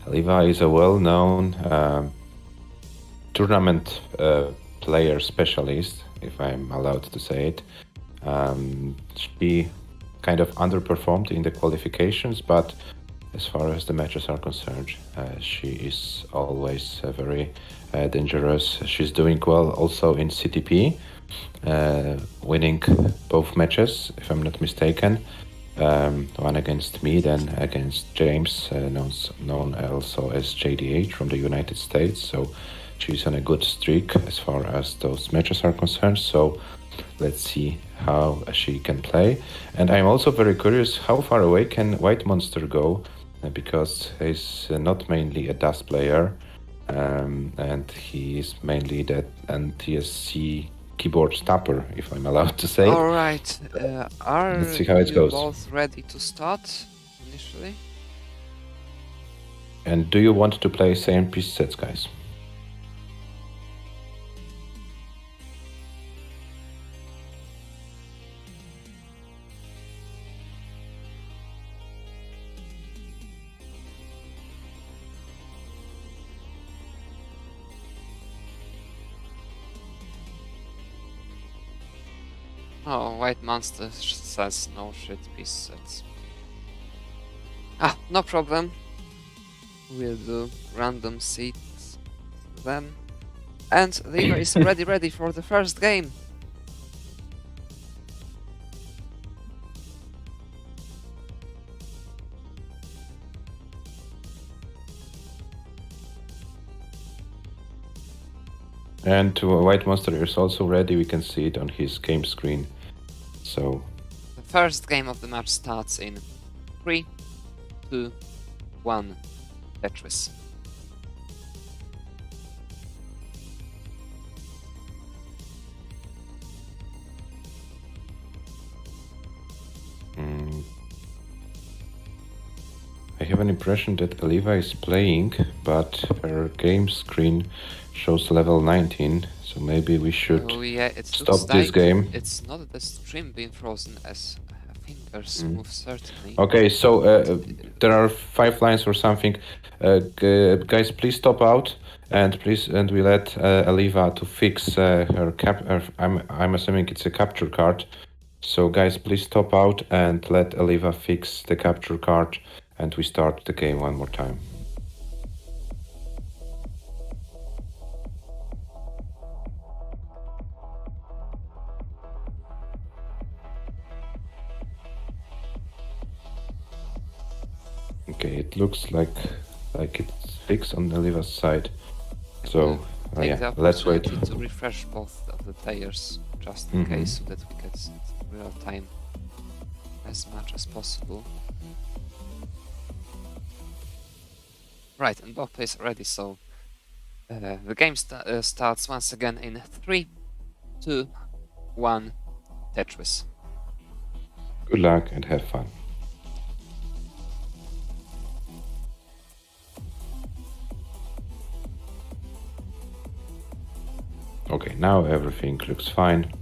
Speaker 2: Aliva is a well-known tournament player specialist, if I'm allowed to say it. She kind of underperformed in the qualifications, but as far as the matches are concerned, she is always very dangerous. She's doing well also in CTP, winning both matches, if I'm not mistaken. One against me, then against James, known also as JDH from the United States. So she's on a good streak as far as those matches are concerned. So let's see how she can play. And I'm also very curious how far away can White Monster go, because he's not mainly a DAS player, and he is mainly that NTSC keyboard stopper, if I'm allowed to say.
Speaker 1: Alright, are
Speaker 2: Let's see how it
Speaker 1: you
Speaker 2: goes.
Speaker 1: both ready to start initially?
Speaker 2: And do you want to play same piece sets, guys?
Speaker 1: Oh, White Monster says no shit piece sets. Ah, no problem. We'll do random seeds then. And Liva is ready for the first game.
Speaker 2: And White Monster is also ready. We can see it on his game screen. So
Speaker 1: The first game of the match starts in 3, 2, 1, Tetris.
Speaker 2: I have an impression that Aliva is playing, but her game screen shows level 19, so maybe we should
Speaker 1: Oh yeah, it
Speaker 2: stop
Speaker 1: looks
Speaker 2: this
Speaker 1: like
Speaker 2: game.
Speaker 1: it's not the stream being frozen as fingers move certainly.
Speaker 2: Okay, so there are 5 lines or something. Guys, please stop out, and we let Aliva to fix her cap. I'm assuming it's a capture card. So guys, please stop out and let Aliva fix the capture card, and we start the game one more time. Okay, it looks like it's fixed on Aliva's side. So
Speaker 1: Take the
Speaker 2: yeah, let's wait.
Speaker 1: opportunity to refresh both of the players just in case, so that we get real time as much as possible. Right, and both players are ready, so the game starts once again in 3, 2, 1, Tetris.
Speaker 2: Good luck and have fun. Okay, now everything looks fine.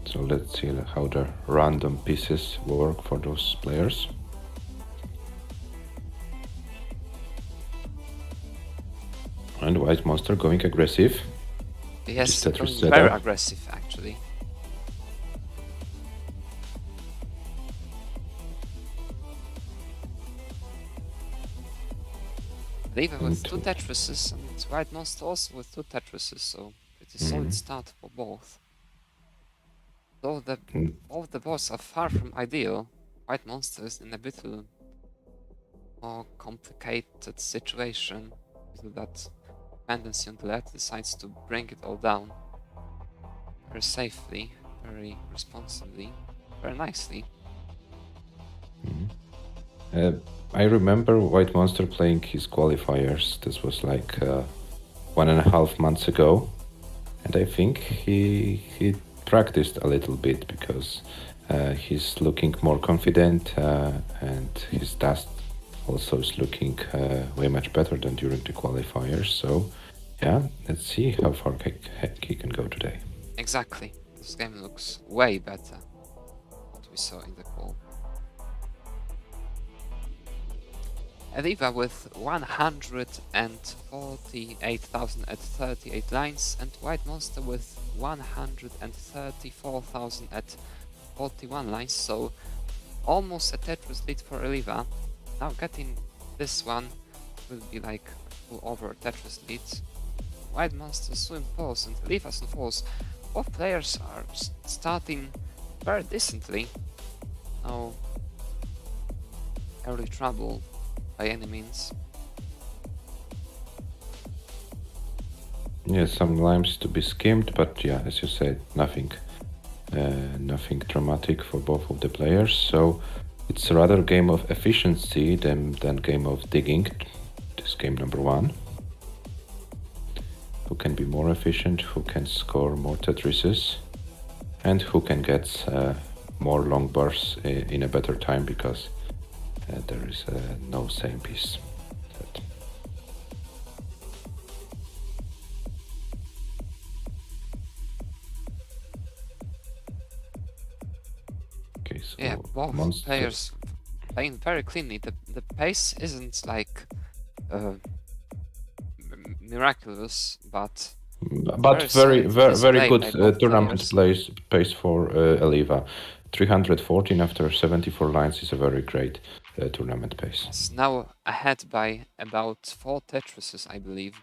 Speaker 2: So let's see how the random pieces work for those players. And White Monster going aggressive.
Speaker 1: Yes,
Speaker 2: Tetris
Speaker 1: going
Speaker 2: setup.
Speaker 1: very aggressive actually. Lever with
Speaker 2: And
Speaker 1: 2 Tetrises and White Monster also with 2 Tetrises, so pretty solid start for both. Though both the boards are far from ideal, White Monster is in a bit more complicated situation due to that dependency on the left, decides to bring it all down very safely, very responsibly, very nicely.
Speaker 2: I remember White Monster playing his qualifiers. This was like 1.5 months ago, and I think he practiced a little bit because he's looking more confident, and his dust also is looking way much better than during the qualifiers. So, yeah, let's see how far he can go today.
Speaker 1: Exactly. This game looks way better than what we saw in the qual. Eliva with 148,000 at 38 lines, and White Monster with 134,000 at 41 lines, so almost a Tetris lead for Eliva. Now getting this one will be like full over Tetris lead. White Monster swim falls and Eliva swim falls. Both players are starting very decently. No early trouble by any means.
Speaker 2: Yeah, some lines to be skimmed, but yeah, as you said, nothing dramatic for both of the players. So it's rather a game of efficiency than game of digging. This game number 1. Who can be more efficient, who can score more Tetrises, and who can get more long bursts in a better time, because there is no same piece. Okay, so
Speaker 1: yeah, both players playing very cleanly. The pace isn't like miraculous, but
Speaker 2: very good tournament
Speaker 1: players.
Speaker 2: pace for Eliva. 314 after 74 lines is a very great tournament pace.
Speaker 1: Yes, now ahead by about 4 Tetrises, I believe.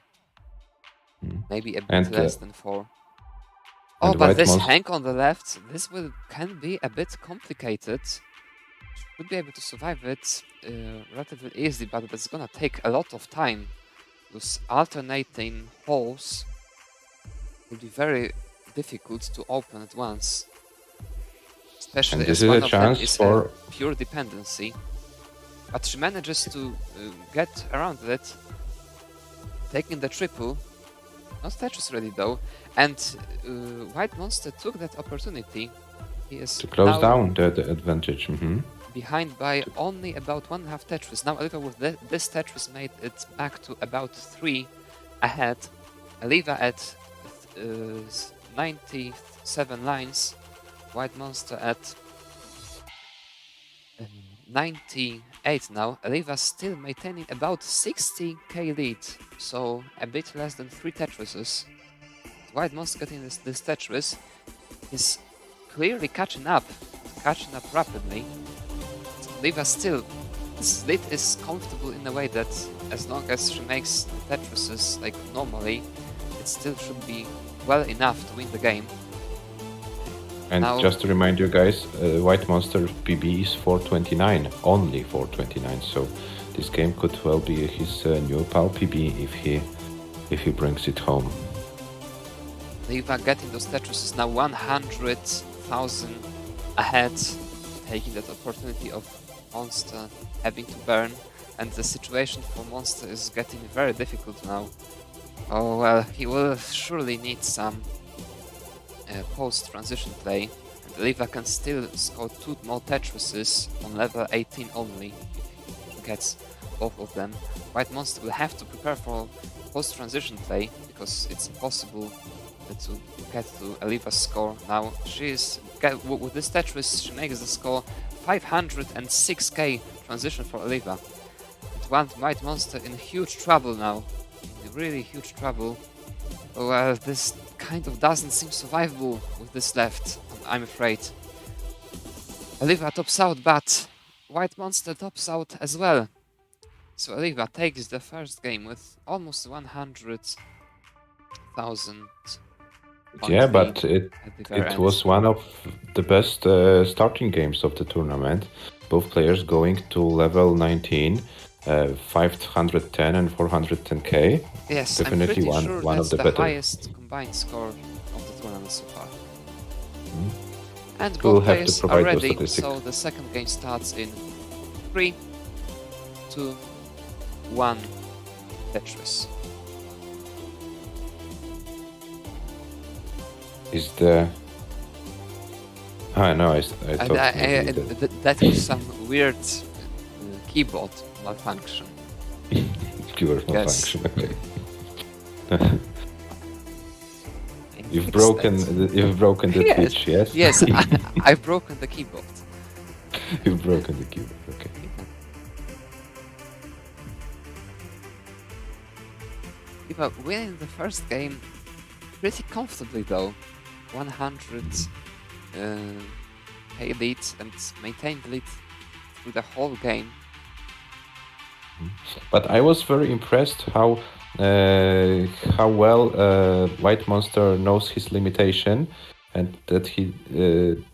Speaker 1: Maybe a bit less than 4. Oh, but this Hank on the left, this can be a bit complicated. Should be able to survive it relatively easily, but that's gonna take a lot of time. Those alternating holes will be very difficult to open at once. Especially as one of them is a pure dependency. But she manages to get around it, taking the triple. Not Tetris ready though, and White Monster took that opportunity. He is
Speaker 2: to close down the advantage.
Speaker 1: Behind by only about 1.5 Tetris. Now Eliva with this Tetris made it back to about 3 ahead. Eliva at 97 lines. White Monster at 98 now. Eliva still maintaining about 60k lead, so a bit less than 3 Tetrises. White Monster getting this Tetris is clearly catching up rapidly. Eliva still, this lead is comfortable in a way that as long as she makes the Tetrises like normally, it still should be well enough to win the game.
Speaker 2: And now, just to remind you guys, White Monster PB is 429, only 429. So this game could well be his new PAL PB if he brings it home.
Speaker 1: Eliva getting those Tetrises now 100,000 ahead, taking that opportunity of Monster having to burn, and the situation for Monster is getting very difficult now. Oh well, he will surely need some post-transition play, and Eliva can still score 2 more Tetrises on level 18 only if he gets both of them. White Monster will have to prepare for post-transition play because it's impossible to get to Eliva's score. Now she is with this Tetris, she makes the score 506k transition for Eliva. And one White Monster in huge trouble now, in really huge trouble. Well, this kind of doesn't seem survivable with this left, I'm afraid. Eliva tops out, but White Monster tops out as well. So Aliva takes the first game with almost 100,000
Speaker 2: Yeah,
Speaker 1: point
Speaker 2: but
Speaker 1: lead at the very
Speaker 2: it
Speaker 1: end.
Speaker 2: was one of the best starting games of the tournament. Both players going to level 19, 510 and 410k.
Speaker 1: Yes, I'm
Speaker 2: Definitely
Speaker 1: pretty
Speaker 2: one
Speaker 1: sure
Speaker 2: of
Speaker 1: that's
Speaker 2: the
Speaker 1: the
Speaker 2: better.
Speaker 1: highest combined score of the tournament so far. And
Speaker 2: We'll
Speaker 1: both
Speaker 2: have to
Speaker 1: players are
Speaker 2: provide those
Speaker 1: ready,
Speaker 2: statistics.
Speaker 1: so the second game starts in 3, 2, 1, Tetris.
Speaker 2: Is the... Ah, no, I thought maybe
Speaker 1: that was some weird keyboard malfunction.
Speaker 2: keyboard
Speaker 1: Yes.
Speaker 2: malfunction. Okay. You've
Speaker 1: Fixed
Speaker 2: broken
Speaker 1: that.
Speaker 2: you've broken the
Speaker 1: Yes.
Speaker 2: Twitch, yes?
Speaker 1: Yes, I've broken the keyboard.
Speaker 2: You've broken the keyboard. Okay.
Speaker 1: Eva winning the first game pretty comfortably though. 100 pay lead and maintained lead through the whole game.
Speaker 2: But I was very impressed how well White Monster knows his limitation, and that he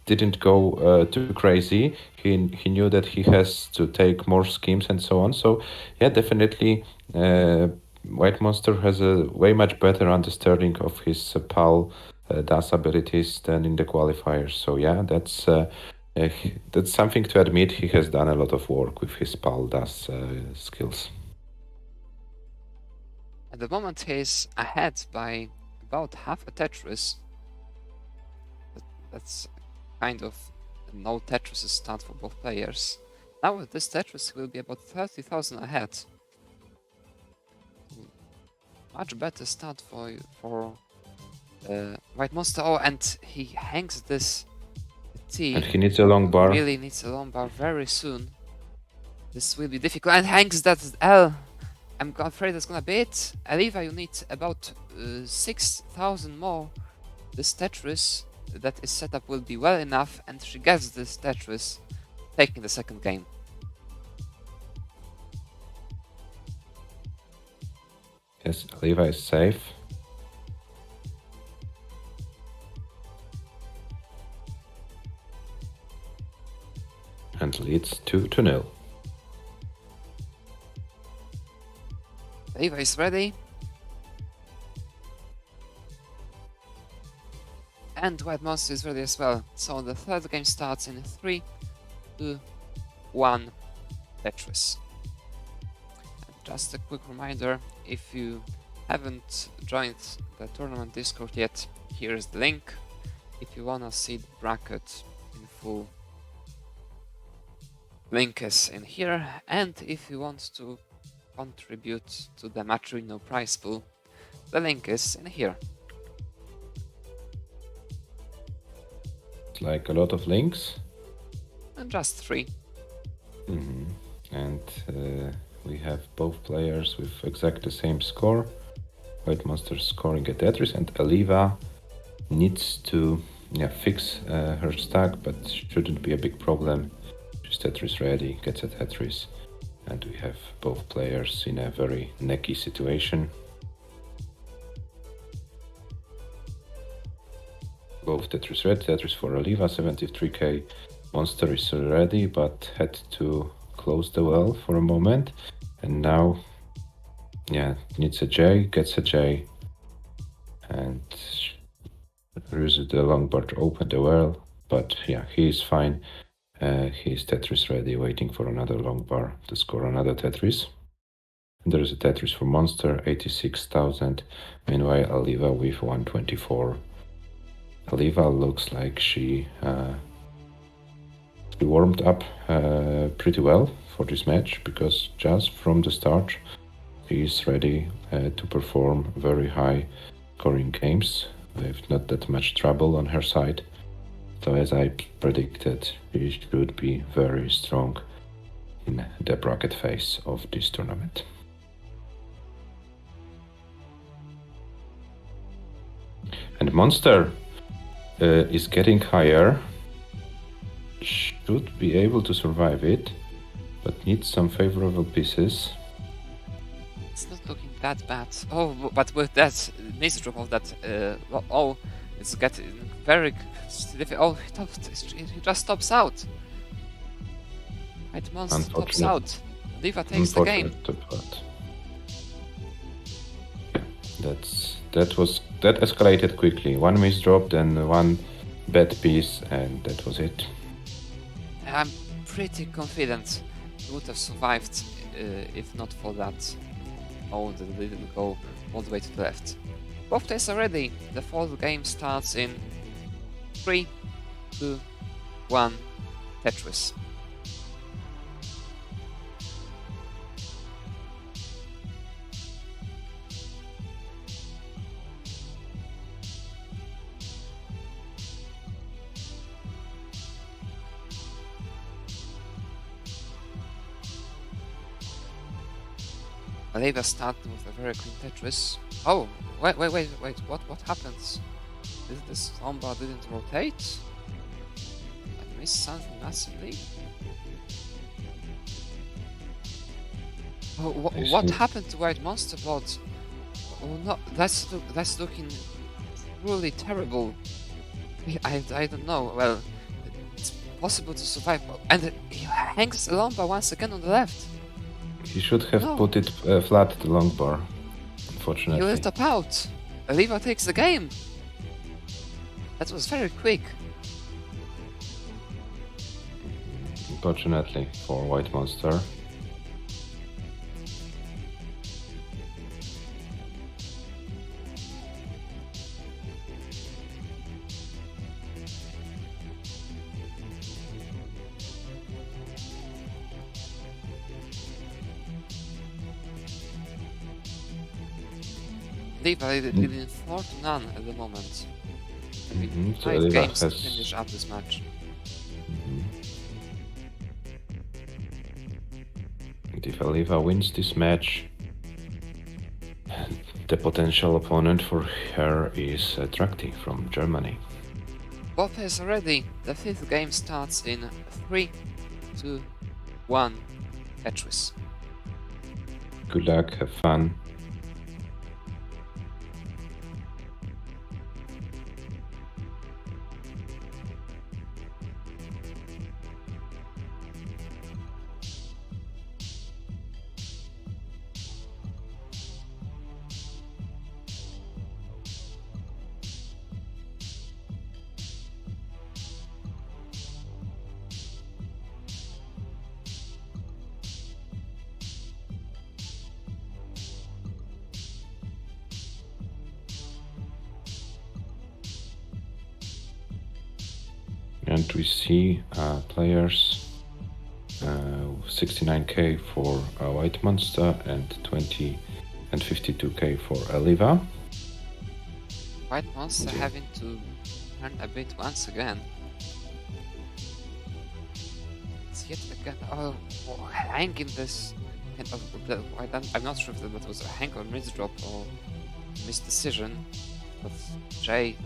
Speaker 2: didn't go too crazy. He knew that he has to take more schemes and so on. So yeah, definitely White Monster has a way much better understanding of his PAL DAS abilities than in the qualifiers. So yeah, that's something to admit. He has done a lot of work with his PAL DAS skills.
Speaker 1: At the moment he's ahead by about half a Tetris. That's kind of no Tetris start for both players. Now with this Tetris he will be about 30,000 ahead. Much better start for White Monster. Oh, and he hangs this T.
Speaker 2: And he needs a long bar.
Speaker 1: Really needs a long bar very soon. This will be difficult. And hangs that L. I'm afraid that's gonna be it. Aliva, you need about 6,000 more. This Tetris that is set up will be well enough, and she gets this Tetris, taking the second game.
Speaker 2: Yes, Aliva is safe. And leads 2-0.
Speaker 1: Aliva is ready. And White Monster is ready as well. So the third game starts in 3, 2, 1, Tetris. And just a quick reminder, if you haven't joined the tournament Discord yet, here's the link. If you wanna see the bracket in full, link is in here. And if you want to contribute to the Matchwinnow prize pool, the link is in here.
Speaker 2: Like a lot of links.
Speaker 1: And just 3.
Speaker 2: And we have both players with exactly the same score. White Monster scoring a Tetris, and Aliva needs to fix her stack, but shouldn't be a big problem. She's Tetris ready, gets a Tetris, and we have both players in a very necky situation. Both Tetris ready, Tetris for Aliva, 73k. Monster is ready, but had to close the well for a moment. And now, needs a J, gets a J. And uses the long bar to open the well. But yeah, he is fine. He's Tetris ready, waiting for another long bar to score another Tetris. And there is a Tetris for Monster, 86,000. Meanwhile, Aliva with 124. Aliva looks like she warmed up pretty well for this match, because just from the start he is ready to perform very high scoring games with not that much trouble on her side. So as I predicted, she should be very strong in the bracket phase of this tournament. And Monster is getting higher, should be able to survive it, but needs some favorable pieces.
Speaker 1: It's not looking that bad. Oh, but with that misdrop of that, it's getting very difficult. Oh, he just stops out. White Monster tops out. Liva takes the game.
Speaker 2: That escalated quickly. One misdrop, then one bad piece, and that was it.
Speaker 1: I'm pretty confident he would have survived if not for that. Oh, they didn't go all the way to the left. Both players are ready. The fourth game starts in 3, 2, 1, Tetris. Liva started with a very clean Tetris. Oh, wait, what happens? This soundbar didn't rotate? I missed something massively? Oh, what happened to White Monster bot? Oh no, that's looking really terrible. I don't know, well, it's possible to survive, and he hangs the lumbar once again on the left.
Speaker 2: He should have put it flat, the long bar, unfortunately.
Speaker 1: He will top out. Liva takes the game. That was very quick.
Speaker 2: Unfortunately for White Monster.
Speaker 1: Liva leading 4-0 at the moment.
Speaker 2: So
Speaker 1: 5
Speaker 2: Liva
Speaker 1: games
Speaker 2: has...
Speaker 1: to finish up this match.
Speaker 2: If Liva wins this match, the potential opponent for her is Trakti from Germany.
Speaker 1: Both players are ready. The 5th game starts in 3, 2, 1, Tetris.
Speaker 2: Good luck, have fun. And we see players 69k for White Monster and 20 and 52k for Liva.
Speaker 1: White Monster having to turn a bit once again. It's yet again. Hanging this. I'm not sure if that was a hang or misdrop or misdecision, but Jay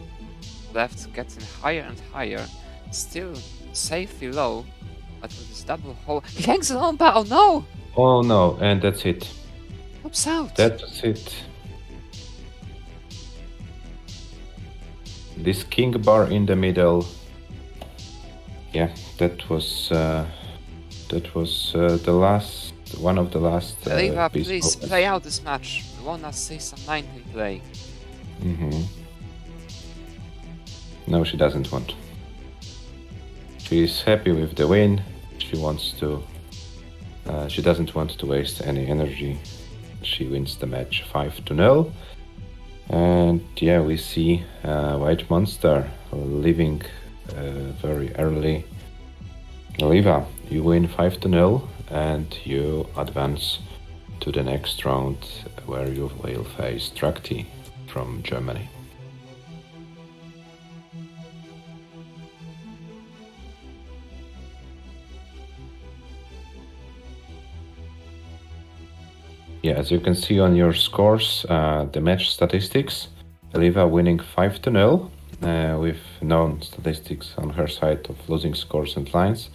Speaker 1: left getting higher and higher. Still safely low, but with his double hole, he hangs it on, but oh no!
Speaker 2: Oh no, and that's it.
Speaker 1: Pops out.
Speaker 2: That's it. This king bar in the middle. Yeah, that was the last one of the last.
Speaker 1: Liva, please play out this match. We wanna see some 19 play.
Speaker 2: No, she doesn't want. She's happy with the win. She wants to. She doesn't want to waste any energy. She wins the match 5-0. And yeah, we see White Monster leaving very early. Liva, you win 5-0 and you advance to the next round where you will face Trakti from Germany. Yeah, as you can see on your scores, the match statistics, Liva winning 5-0 with known statistics on her side of losing scores and lines.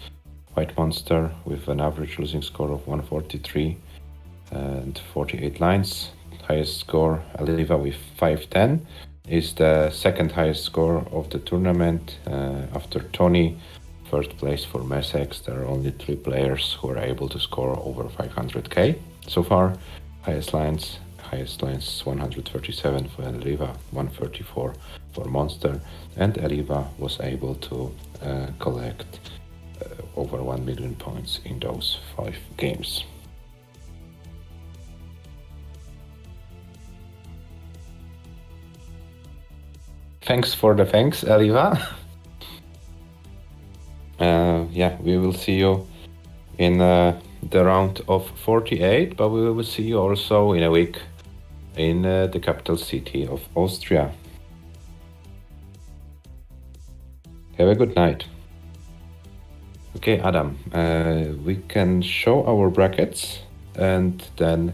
Speaker 2: White Monster with an average losing score of 143 and 48 lines. Highest score, Aliva with 510, is the second highest score of the tournament after Tony. First place for Messex. There are only 3 players who are able to score over 500k so far. Highest lines 137 for Aliva, 134 for Monster, and Aliva was able to collect over 1 million points in those 5 games. Thanks for the thanks, Aliva. Yeah, we will see you in the round of 48, but we will see you also in a week in the capital city of Austria. Have a good night. Okay, Adam, we can show our brackets and then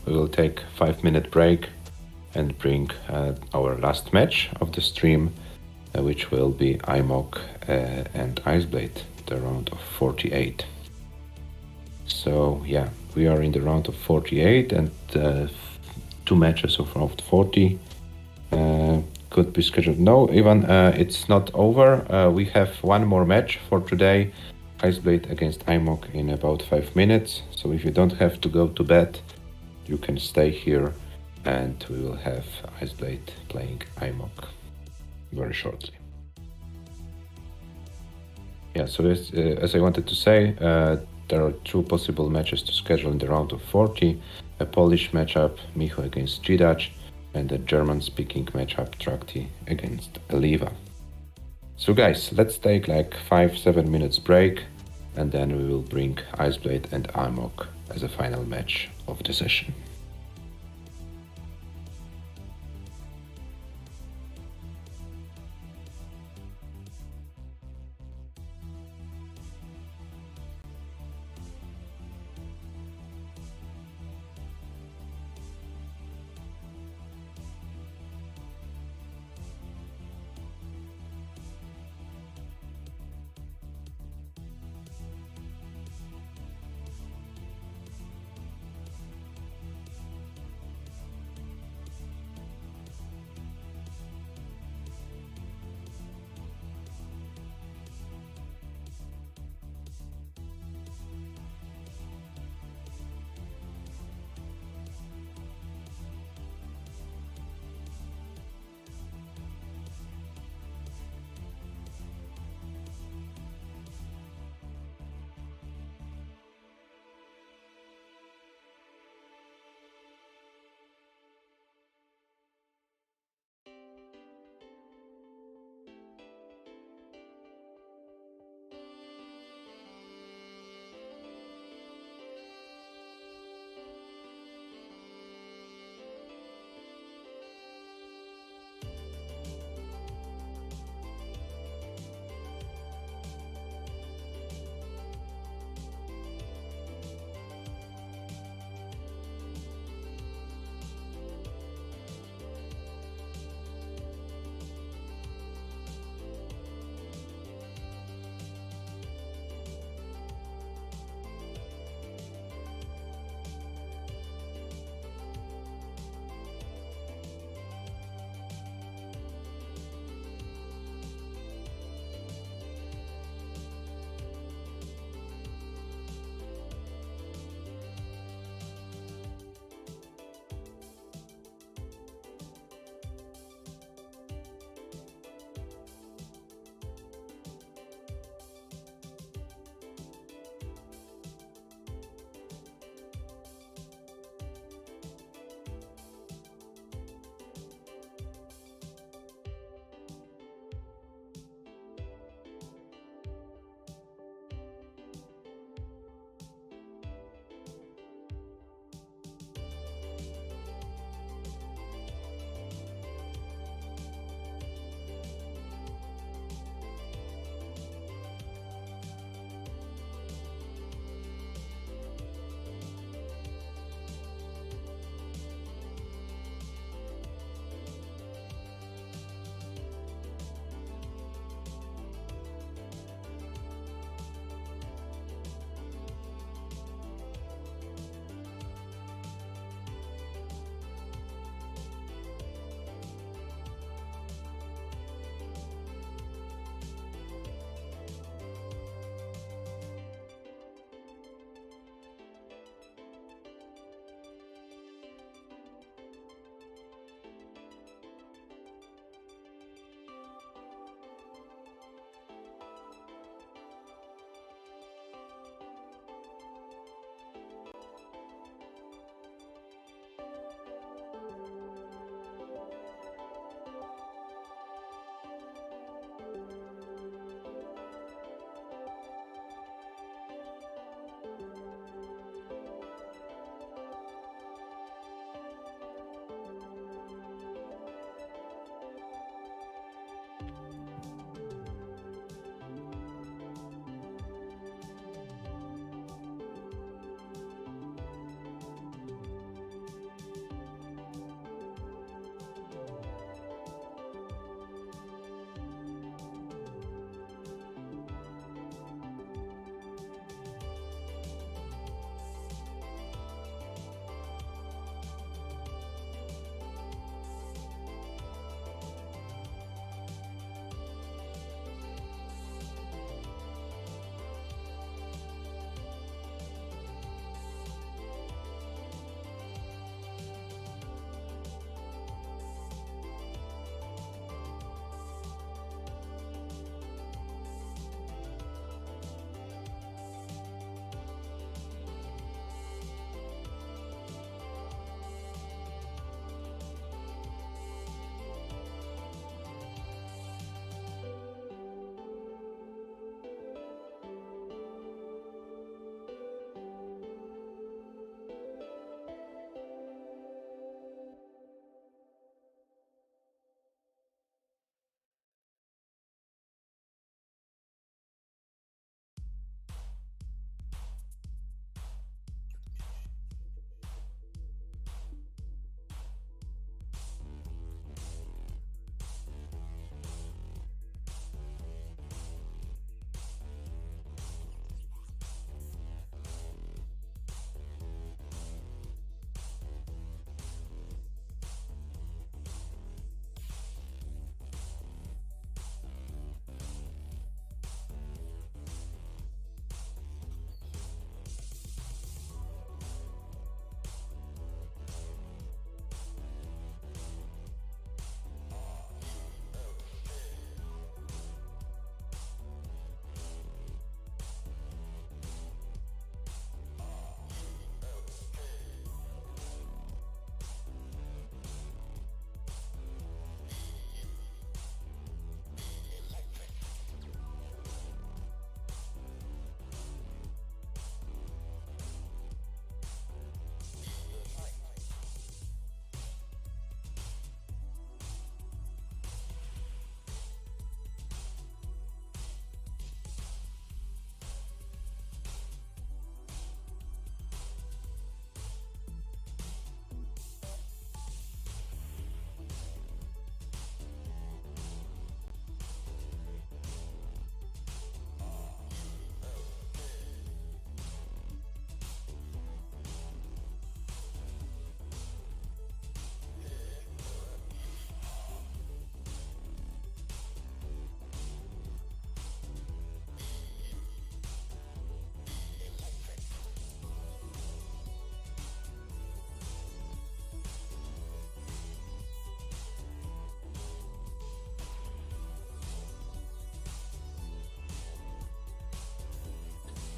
Speaker 2: we will take 5-minute break and bring our last match of the stream, which will be IMOC and Iceblade, the round of 48. So yeah, we are in the round of 48 and 2 matches of round 40 could be scheduled. No, even it's not over. We have 1 more match for today, Iceblade against IMOC in about 5 minutes. So if you don't have to go to bed, you can stay here and we will have Iceblade playing IMOC very shortly. Yeah, so as I wanted to say, there are 2 possible matches to schedule in the round of 40. A Polish matchup, Micho against Gidach, and a German-speaking matchup, Trakti against Aliva. So guys, let's take like 5-7 minutes break, and then we will bring Iceblade and IMOC as a final match of the session.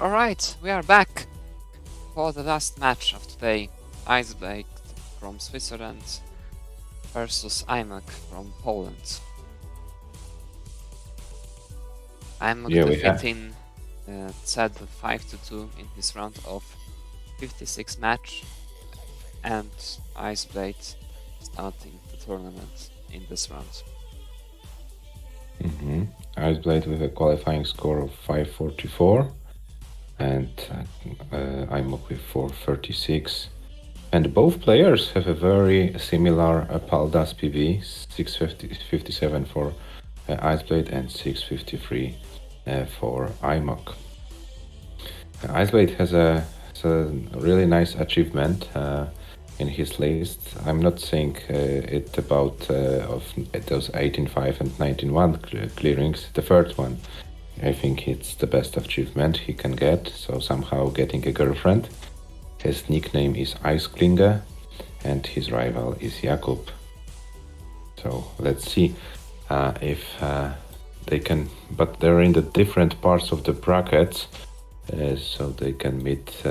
Speaker 1: Alright, we are back for the last match of today. Iceblade from Switzerland versus IMAC from Poland. IMAC defeating Zed 5-2 in his round of 56 match, and Iceblade starting the tournament in this round.
Speaker 2: Iceblade with a qualifying score of 544 and IMAC with 436. And both players have a very similar PAL-DAS PV, 657 for Iceblade and 653 for IMAC. Iceblade has a really nice achievement in his list. I'm not saying it about of those 18-5 and 19-1 clearings. The third one, I think it's the best achievement he can get. So somehow getting a girlfriend. His nickname is Eisklinge and his rival is Jakub. So let's see if they can, but they're in the different parts of the brackets, so they can meet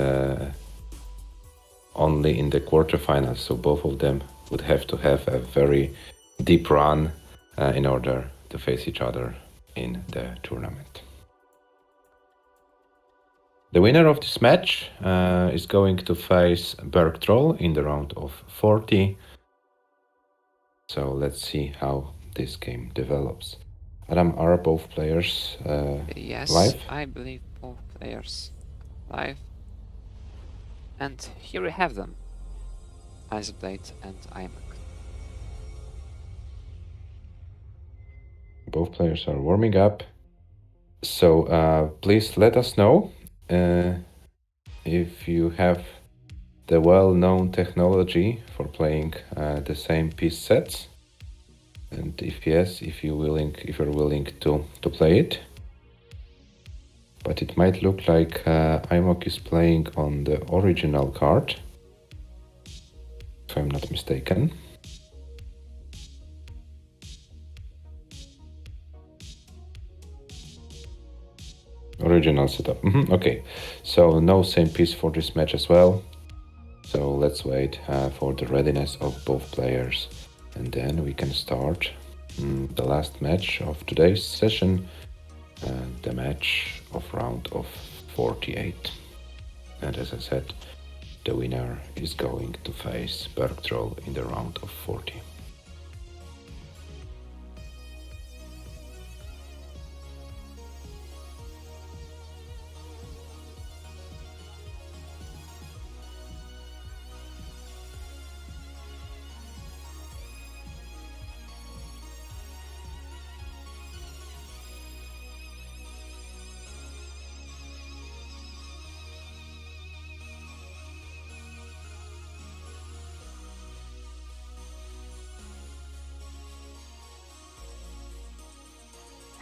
Speaker 2: only in the quarterfinals. So both of them would have to have a very deep run in order to face each other in the tournament. The winner of this match is going to face Bergtroll in the round of 40. So let's see how this game develops. Adam, are both players
Speaker 1: yes,
Speaker 2: live?
Speaker 1: I believe both players live. And here we have them, Iceblade and IMAC.
Speaker 2: Both players are warming up. So please let us know if you have the well-known technology for playing the same piece sets, and if yes, if you're willing to play it. But it might look like IMAC is playing on the original card, if I'm not mistaken. Original setup. Okay, so no same piece for this match as well. So let's wait for the readiness of both players, and then we can start the last match of today's session, the match of round of 48. And as I said, the winner is going to face Bergtroll in the round of 40.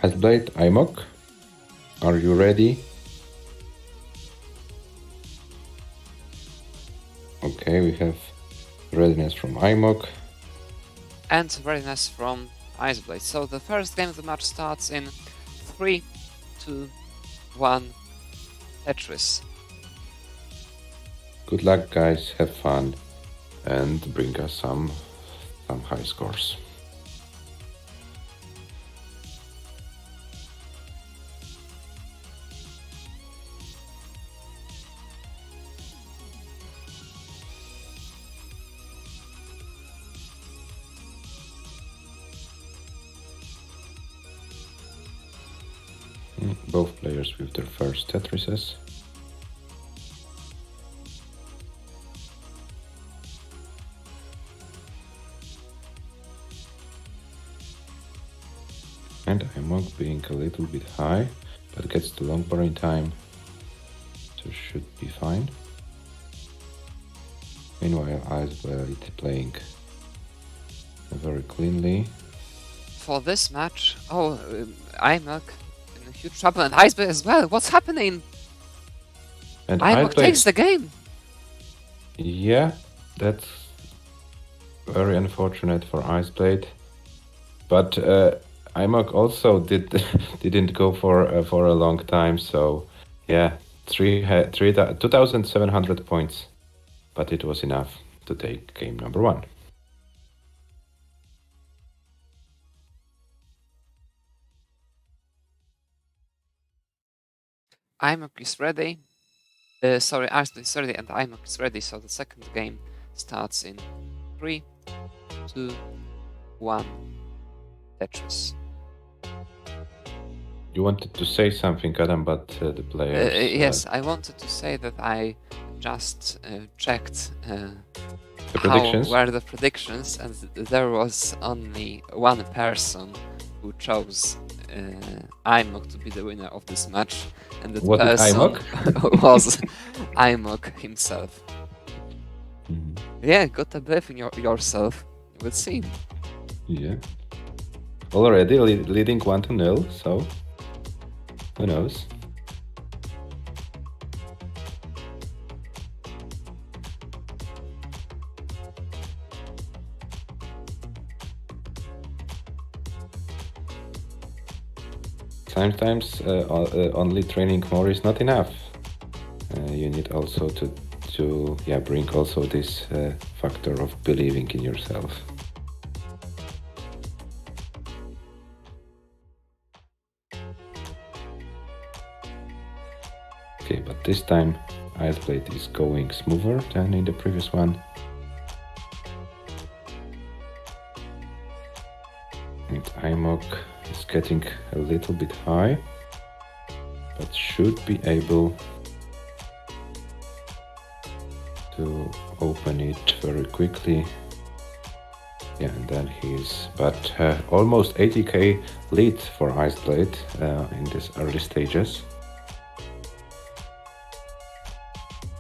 Speaker 2: Iceblade, IMAC, are you ready? Okay, we have readiness from IMAC.
Speaker 1: And readiness from Iceblade. So the first game of the match starts in 3, 2, 1, Tetris.
Speaker 2: Good luck, guys, have fun, and bring us some high scores. Both players with their first Tetrises. And IMAC being a little bit high, but gets the long bar in time, so should be fine. Meanwhile, Iceblade playing very cleanly.
Speaker 1: For this match, IMAC in a huge trouble, and Iceblade as well. What's happening?
Speaker 2: And
Speaker 1: IMAC takes the game.
Speaker 2: Yeah, that's very unfortunate for Iceblade. But IMAC also didn't go for a long time, so yeah, 2,700 points, but it was enough to take game number 1.
Speaker 1: IMOC is ready. Sorry, Arsenal is ready and IMOC is ready, so the second game starts in 3, 2, 1, Tetris.
Speaker 2: You wanted to say something, Adam, but the players...
Speaker 1: Yes, I wanted to say that I just checked
Speaker 2: the
Speaker 1: how
Speaker 2: predictions?
Speaker 1: were the predictions, and there was only one person who chose IMOC to be the winner of this match, and that
Speaker 2: Was it
Speaker 1: person
Speaker 2: IMOC?
Speaker 1: was IMOC himself.
Speaker 2: Mhm.
Speaker 1: Yeah, got a belief in yourself. We'll see.
Speaker 2: Yeah. Already leading 1-0, so who knows? Sometimes only training more is not enough. You need also to bring also this factor of believing in yourself. Okay, but this time Ice Blade is going smoother than in the previous one. And IMOC is getting a little bit high, but should be able to open it very quickly. Yeah, and then but almost 80k lead for Ice Blade in these early stages.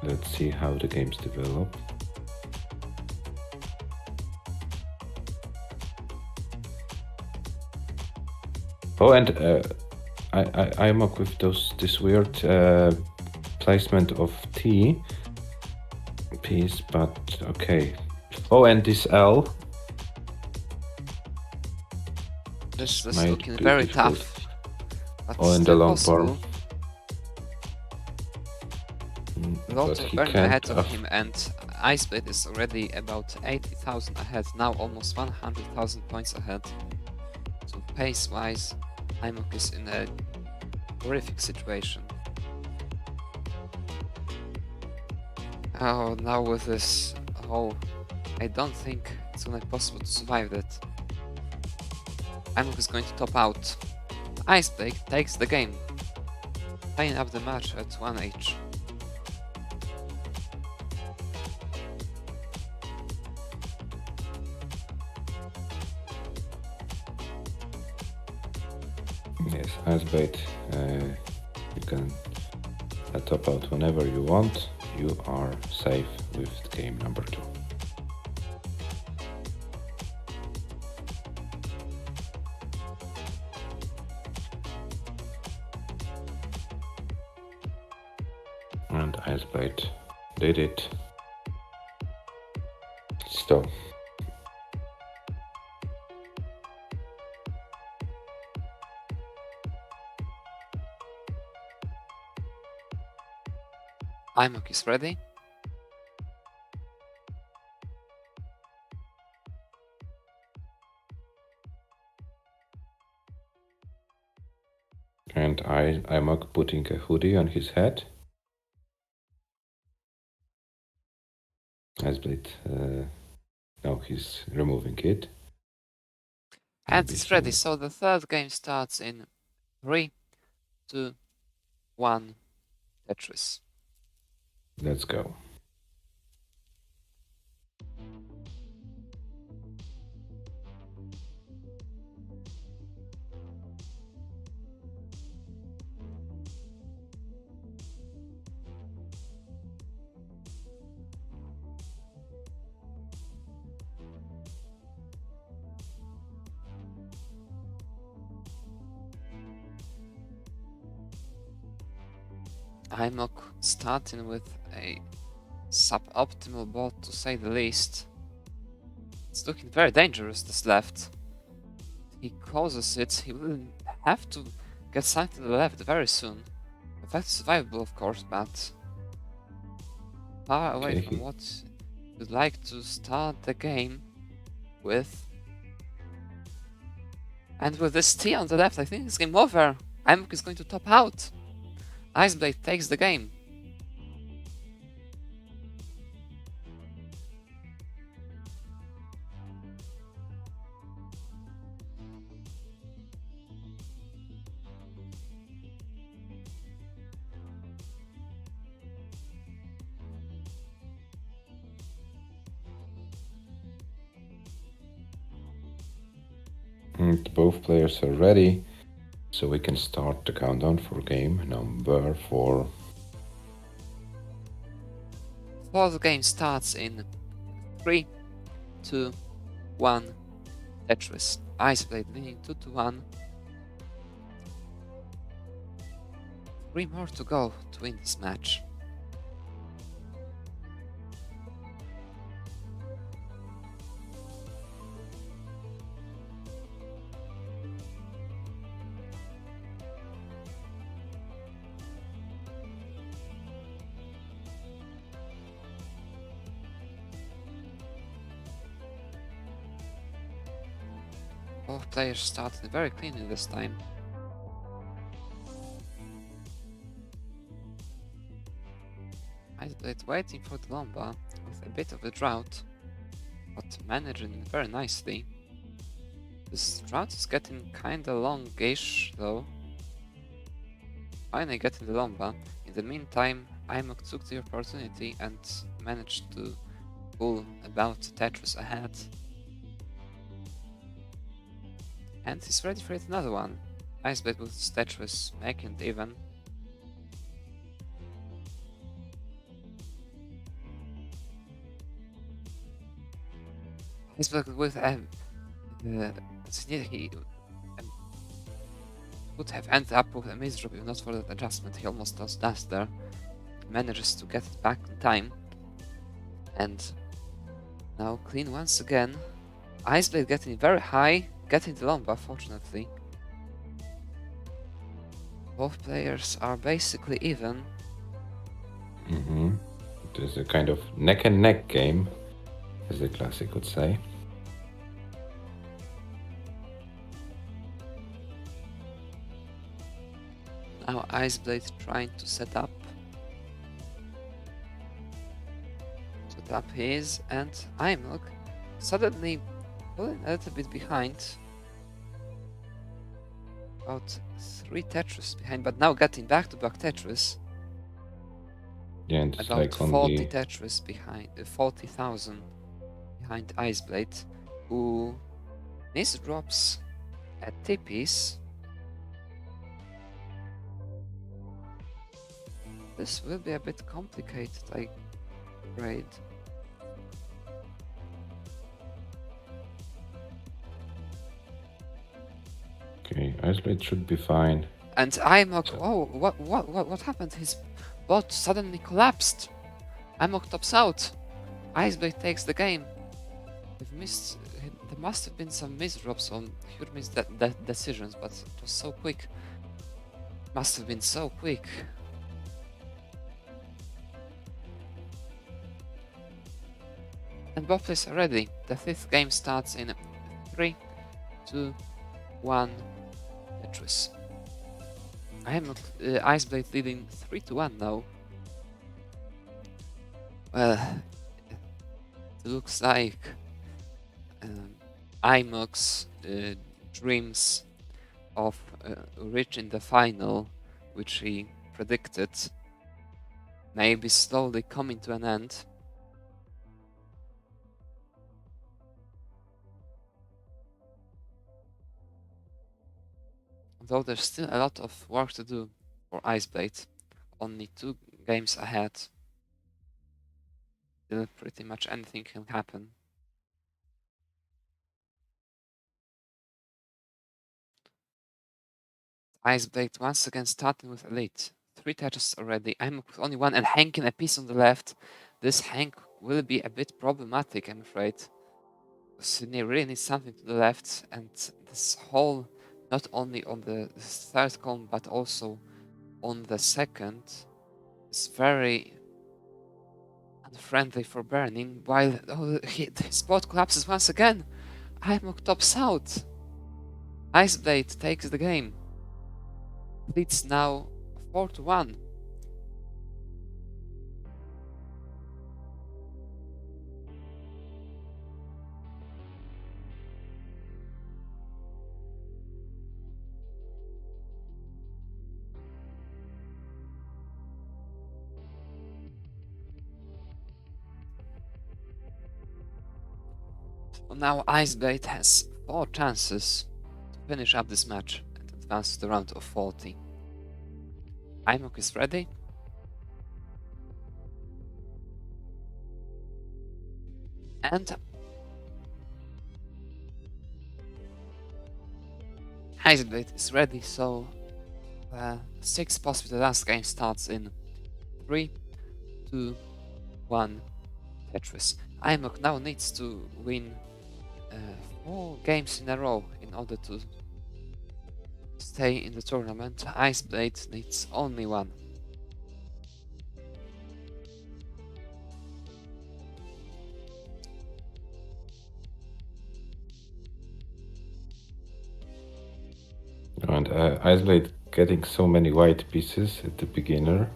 Speaker 2: Let's see how the games develop. Oh, and I'm up with this weird placement of T piece, but okay. Oh, and this L.
Speaker 1: This is
Speaker 2: might
Speaker 1: looking
Speaker 2: be
Speaker 1: very
Speaker 2: difficult.
Speaker 1: tough, but
Speaker 2: Oh, and the
Speaker 1: still
Speaker 2: long
Speaker 1: possible.
Speaker 2: bar.
Speaker 1: Lot of
Speaker 2: he
Speaker 1: burn
Speaker 2: can't
Speaker 1: ahead of him, and Iceblade is already about 80,000 ahead, now almost 100,000 points ahead. So pace-wise, IMOC is in a horrific situation. Oh, now with this hole, I don't think it's gonna be possible to survive that. IMOC is going to top out. Iceblade takes the game, tying up the match at 1H.
Speaker 2: Yes, Iceblade, you can top out whenever you want. You are safe with game number 2. And Iceblade did it. So
Speaker 1: IMOC is ready.
Speaker 2: and I'm putting a hoodie on his head. Iceblade, now he's removing it.
Speaker 1: And it's ready, so the third game starts in 3, 2, 1, Tetris.
Speaker 2: Let's go.
Speaker 1: IMOC starting with a suboptimal bot, to say the least. It's looking very dangerous, this left. If he causes it, he will have to get something to the left very soon. That's survivable, of course, but far away
Speaker 2: Okay,
Speaker 1: from what you'd like to start the game with. And with this T on the left, I think it's game over. Imuk is going to top out. Iceblade takes the game.
Speaker 2: and both players are ready, so we can start the countdown for game number 4.
Speaker 1: Fourth game starts in 3, 2, 1. Tetris. Iceblade leading 2-1. 3 more to go to win this match. Both players started very cleanly this time. Iceblade waiting for the Lomba with a bit of a drought, but managing very nicely. This drought is getting kinda longish though. Finally getting the Lomba. In the meantime, Imuk took the opportunity and managed to pull about Tetris ahead. And he's ready for yet another one. Iceblade with Tetris making it even. Iceblade with he would have ended up with a misdrop if not for that adjustment. He almost does there. Manages to get it back in time. And now clean once again. Iceblade getting very high, getting the Lomba, fortunately. Both players are basically even.
Speaker 2: It is a kind of neck and neck game, as the classic would say.
Speaker 1: Now Iceblade trying to set up his, and Imuk suddenly pulling a little bit behind. About 3 Tetris behind, but now getting back-to-back Tetris.
Speaker 2: Yeah, and it's
Speaker 1: About
Speaker 2: like on
Speaker 1: 40
Speaker 2: the...
Speaker 1: Tetris behind, 40,000 behind Iceblade, who misdrops a T-piece. This will be a bit complicated, I'm afraid.
Speaker 2: Okay, Iceblade should be fine.
Speaker 1: And Imuk, oh, what happened? His bot suddenly collapsed. Imuk tops out. Iceblade takes the game. They've missed. There must have been some misdrops on Hyurmi's decisions, but it was so quick. Must have been so quick. And both players are ready. The 5th game starts in 3, 2, 1. Tetris. Iceblade leading 3-1 now. Well, it looks like Imuk's dreams of reaching the final, which he predicted, may be slowly coming to an end. Though there's still a lot of work to do for Iceblade, only 2 games ahead. Still pretty much anything can happen. Iceblade once again starting with Elite. 3 touches already. I'm with only 1 and hanging a piece on the left. This hang will be a bit problematic, I'm afraid. Sydney really needs something to the left, and this hole not only on the 3rd column but also on the second is very unfriendly for burning, while the spot collapses once again. Imok tops out. Iceblade takes the game. Leads now 4-1. So now Iceblade has 4 chances to finish up this match and advance to the round of 40. Imok is ready. And Iceblade is ready, so the 6th possibly the last game starts in 3, 2, 1, Tetris. Imok now needs to win 4 games in a row in order to stay in the tournament. Iceblade needs only 1.
Speaker 2: And Iceblade getting so many white pieces at the beginner.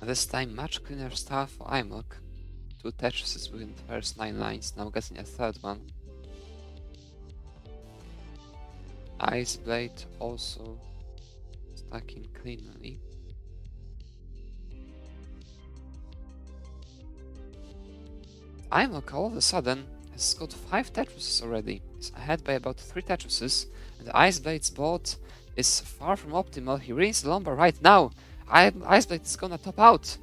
Speaker 1: This time much cleaner start for Imok. 2 Tetrises within the first 9 lines, now getting a 3rd one. Iceblade also stacking cleanly. Imok all of a sudden has got 5 Tetrises already. He's ahead by about 3 Tetrises, and Iceblade's board is far from optimal. He reads the lumber right now. Iceblade is gonna top out.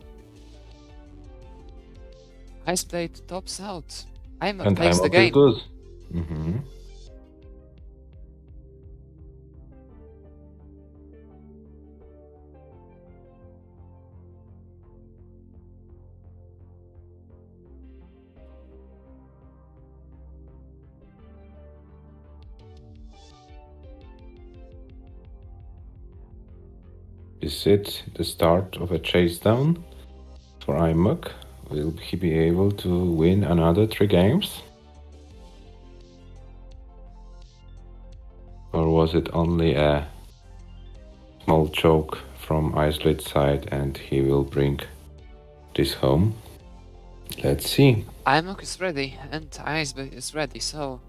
Speaker 1: Iceblade tops out. Imok takes the game.
Speaker 2: Good. Mm-hmm. Is it the start of a chase down for Imok? Will he be able to win another 3 games? Or was it only a small choke from Iceblade's side and he will bring this home? Let's see.
Speaker 1: Imok is ready and Iceblade is ready, so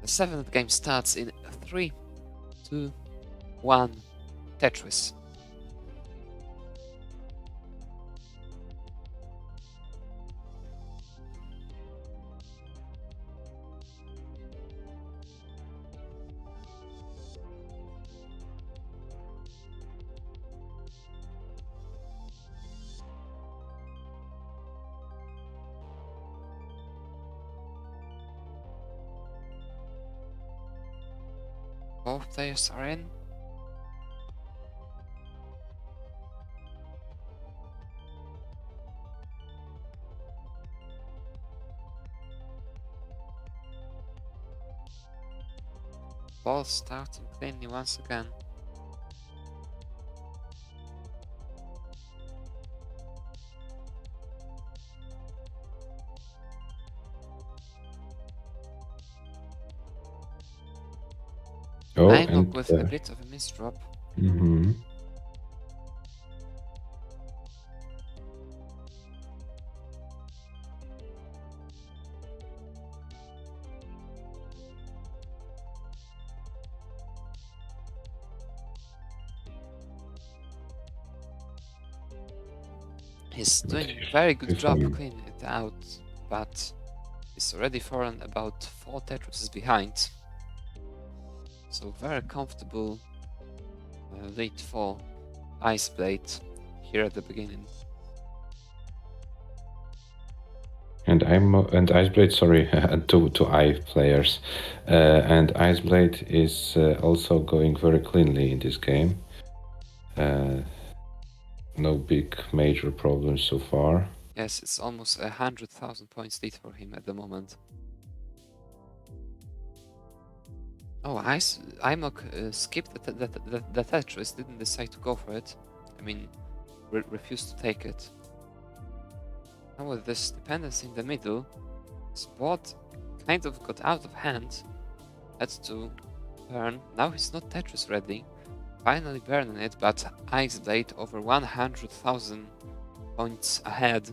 Speaker 1: the 7th game starts in 3, 2, 1, Tetris. Both players are in. Ball starting cleanly once again.
Speaker 2: Oh,
Speaker 1: Imok with a bit of a misdrop.
Speaker 2: Mm-hmm.
Speaker 1: He's doing a very good job cleaning it out, but he's already fallen about 4 Tetrises behind. So very comfortable lead for Iceblade here at the beginning.
Speaker 2: And Iceblade, sorry, to I players, and Iceblade is also going very cleanly in this game. No big major problems so far.
Speaker 1: Yes, it's almost 100,000 points lead for him at the moment. Oh, Imok skipped the Tetris, didn't decide to go for it. I mean, refused to take it. Now with this dependency in the middle, Spot kind of got out of hand. Had to burn. Now he's not Tetris ready. Finally burning it, but Ice Blade over 100,000 points ahead.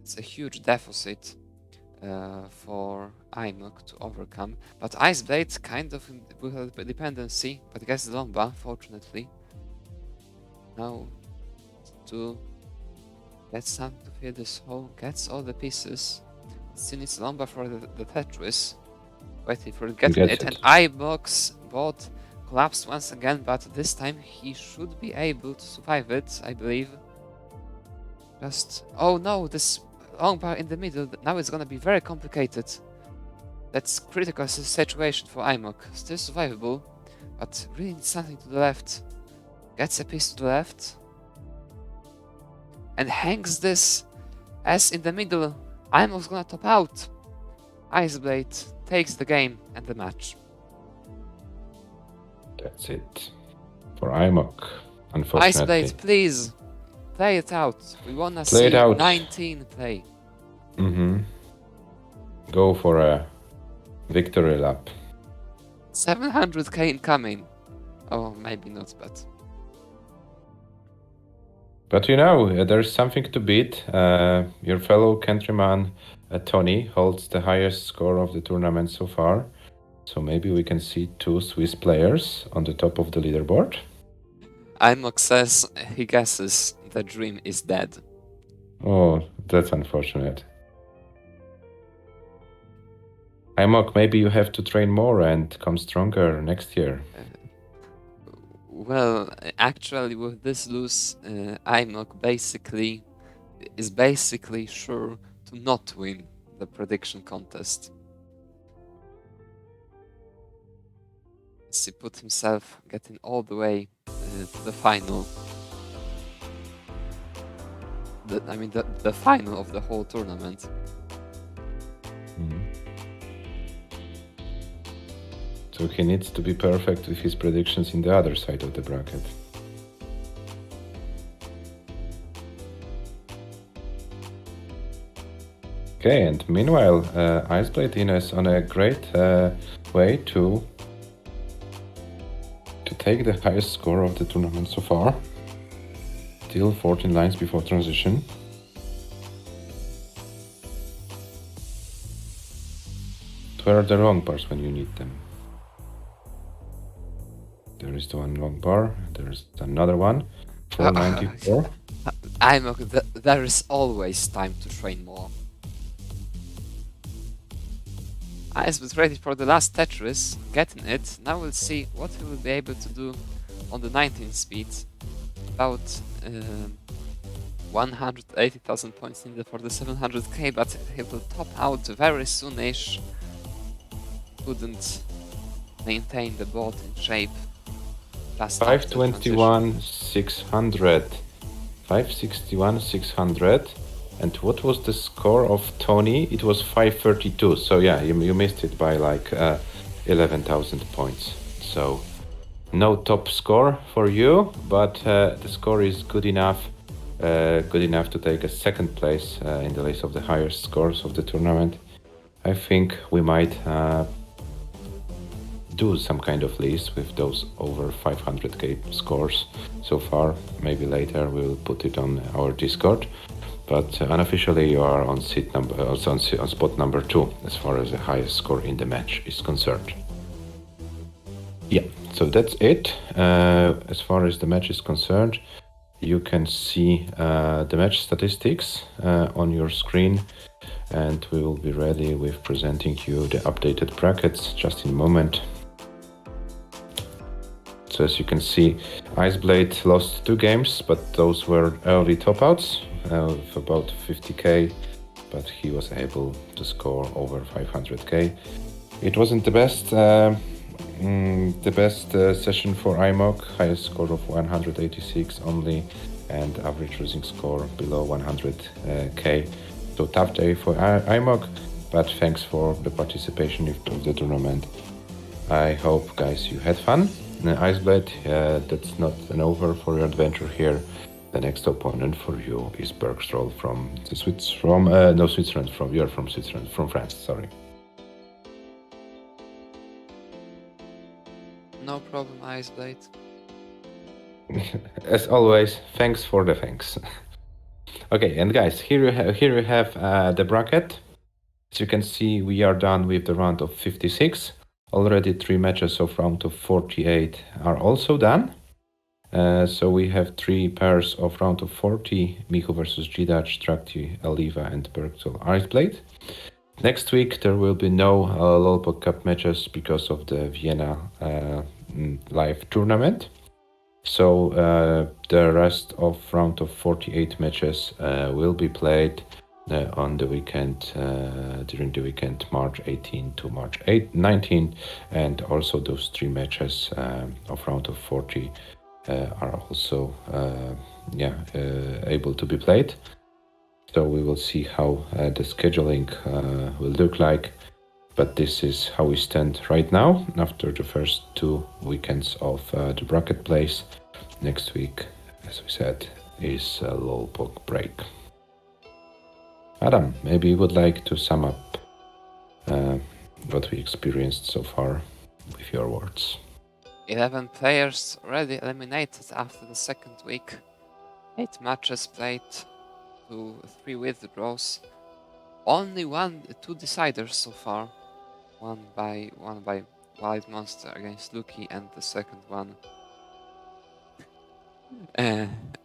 Speaker 1: It's a huge deficit for Imok to overcome. But Ice Blade kind of with a dependency, but gets Lomba, fortunately. Now to get some to fill this hole, gets all the pieces. Still needs Lomba for the Tetris. Waiting for getting it, and Imok's bot collapsed once again, but this time he should be able to survive it, I believe. Just... oh no, this long bar in the middle, now it's gonna be very complicated. That's critical situation for Imok. Still survivable, but really needs something to the left. Gets a piece to the left. And hangs this as in the middle. Imok's gonna top out. Iceblade takes the game and the match.
Speaker 2: That's it for Imok, unfortunately.
Speaker 1: Iceblade, please play it out. We wanna see 19 play.
Speaker 2: Go for a victory lap.
Speaker 1: 700k incoming. Oh, maybe not, but...
Speaker 2: But you know, there's something to beat. Your fellow countryman Tony holds the highest score of the tournament so far. So maybe we can see 2 Swiss players on the top of the leaderboard.
Speaker 1: Imok says he guesses the dream is dead.
Speaker 2: Oh, that's unfortunate. Imok, maybe you have to train more and come stronger next year.
Speaker 1: Well, actually, with this lose, Imok is basically sure to not win the prediction contest. He put himself getting all the way to the final. The final of the whole tournament.
Speaker 2: So he needs to be perfect with his predictions in the other side of the bracket. Okay, and meanwhile, Iceblade is on a great way to take the highest score of the tournament so far. Still 14 lines before transition. Where are the long bars when you need them? There is the one long bar, there's another one, 494.
Speaker 1: There is always time to train more. Ice was ready for the last Tetris, getting it. Now we'll see what he will be able to do on the 19 speed. About 180,000 points needed for the 700k, but he will top out very soonish. Couldn't maintain the boat in shape.
Speaker 2: 521 600, 561 600, and what was the score of Tony? It was 532. So yeah, you missed it by like 11,000 points. So no top score for you, but the score is good enough to take a second place in the list of the highest scores of the tournament. I think we might do some kind of list with those over 500k scores so far. Maybe later we'll put it on our Discord, but unofficially you are on spot number 2 as far as the highest score in the match is concerned. Yeah, so that's it. As far as the match is concerned, you can see the match statistics on your screen, and we will be ready with presenting you the updated brackets just in a moment. So as you can see, Iceblade lost 2 games, but those were early top-outs of about 50k, but he was able to score over 500k. It wasn't the best The best session for IMOC, highest score of 186 only, and average losing score below 100k. So tough day for IMOC, but thanks for the participation of the tournament. I hope, guys, you had fun. Iceblade, that's not an over for your adventure here. The next opponent for you is Bergstrom from Switzerland. You're from Switzerland, from France. Sorry.
Speaker 1: No problem, Iceblade.
Speaker 2: As always, thanks for the thanks. Okay, and guys, here you have the bracket. As you can see, we are done with the round of 56. Already 3 matches of round of 48 are also done. So we have 3 pairs of round of 40, Michu versus Gidach, Trakti, Aliva, and Bergtol Iceblade. Next week there will be no Pog Cup matches because of the Vienna live tournament. So the rest of round of 48 matches will be played on the weekend, during the weekend March 18 to March 19, and also those 3 matches of round of 40 are also able to be played. So we will see how the scheduling will look like, but this is how we stand right now after the first 2 weekends of the bracket plays. Next week, as we said, is a Lolpog break. Adam, maybe you would like to sum up what we experienced so far with your words.
Speaker 1: 11 players already eliminated after the second week. 8 matches played, 3 withdraws. Only 2 deciders so far. One by Wild Monster against Luki, and the second one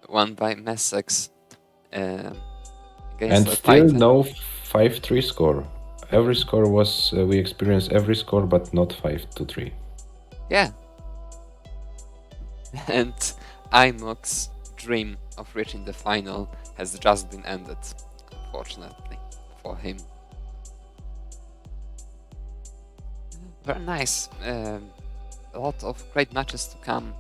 Speaker 1: won by Messex against
Speaker 2: And
Speaker 1: the
Speaker 2: still
Speaker 1: Titan.
Speaker 2: no 5-3 score. Every score was, we experienced every score, but not 5-3.
Speaker 1: Yeah. And IMOC's dream of reaching the final has just been ended, unfortunately, for him. Very nice. A lot of great matches to come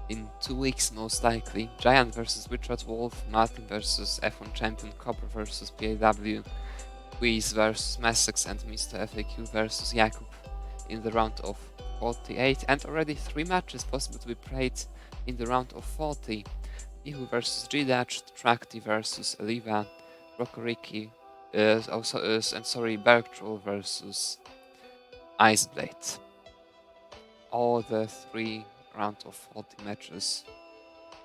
Speaker 1: in 2 weeks, most likely. Giant versus Richard Wolf, Martin versus F1 champion, Copper versus PAW, Quiz versus Messex, and Mr. FAQ versus Jakub in the round of 48, and already 3 matches possible to be played in the round of 40. Ihu versus Gidach, Trakti versus Aliva, Ro48 and Bergtroll versus Iceblade. All the 3 round of 40 matches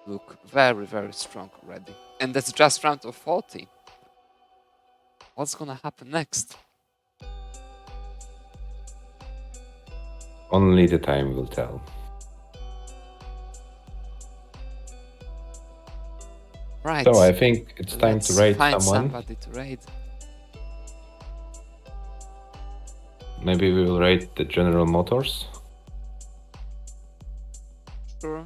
Speaker 1: look very, very strong already. And that's just round of 40. What's gonna happen next?
Speaker 2: Only the time will tell.
Speaker 1: Right.
Speaker 2: So I think it's time
Speaker 1: Let's
Speaker 2: to raid
Speaker 1: find
Speaker 2: someone.
Speaker 1: somebody to raid.
Speaker 2: Maybe we will raid the General Motors.
Speaker 1: Sure.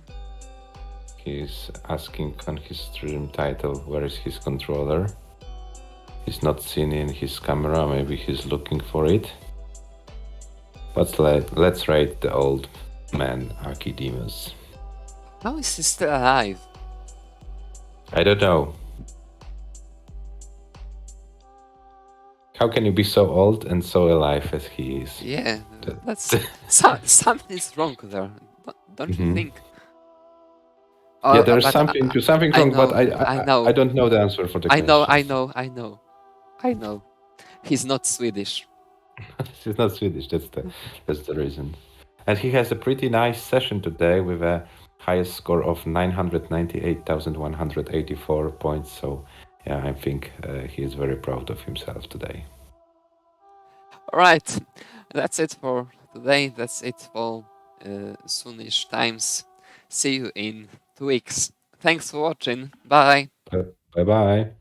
Speaker 2: He's asking on his stream title, where is his controller? He's not seen in his camera, maybe he's looking for it. But let's raid the old man, Archidemus.
Speaker 1: How is he still alive?
Speaker 2: I don't know. How can you be so old and so alive as he is?
Speaker 1: Yeah, that's something's wrong there. Don't you think?
Speaker 2: Yeah, there's something wrong, but I don't know the answer for the question.
Speaker 1: I know. He's not Swedish.
Speaker 2: He's not Swedish. That's the reason. And he has a pretty nice session today with a highest score of 998,184 points. So yeah, I think he is very proud of himself today.
Speaker 1: All right, that's it for today. That's it for soonish times. See you in 2 weeks. Thanks for watching. Bye.
Speaker 2: Bye bye.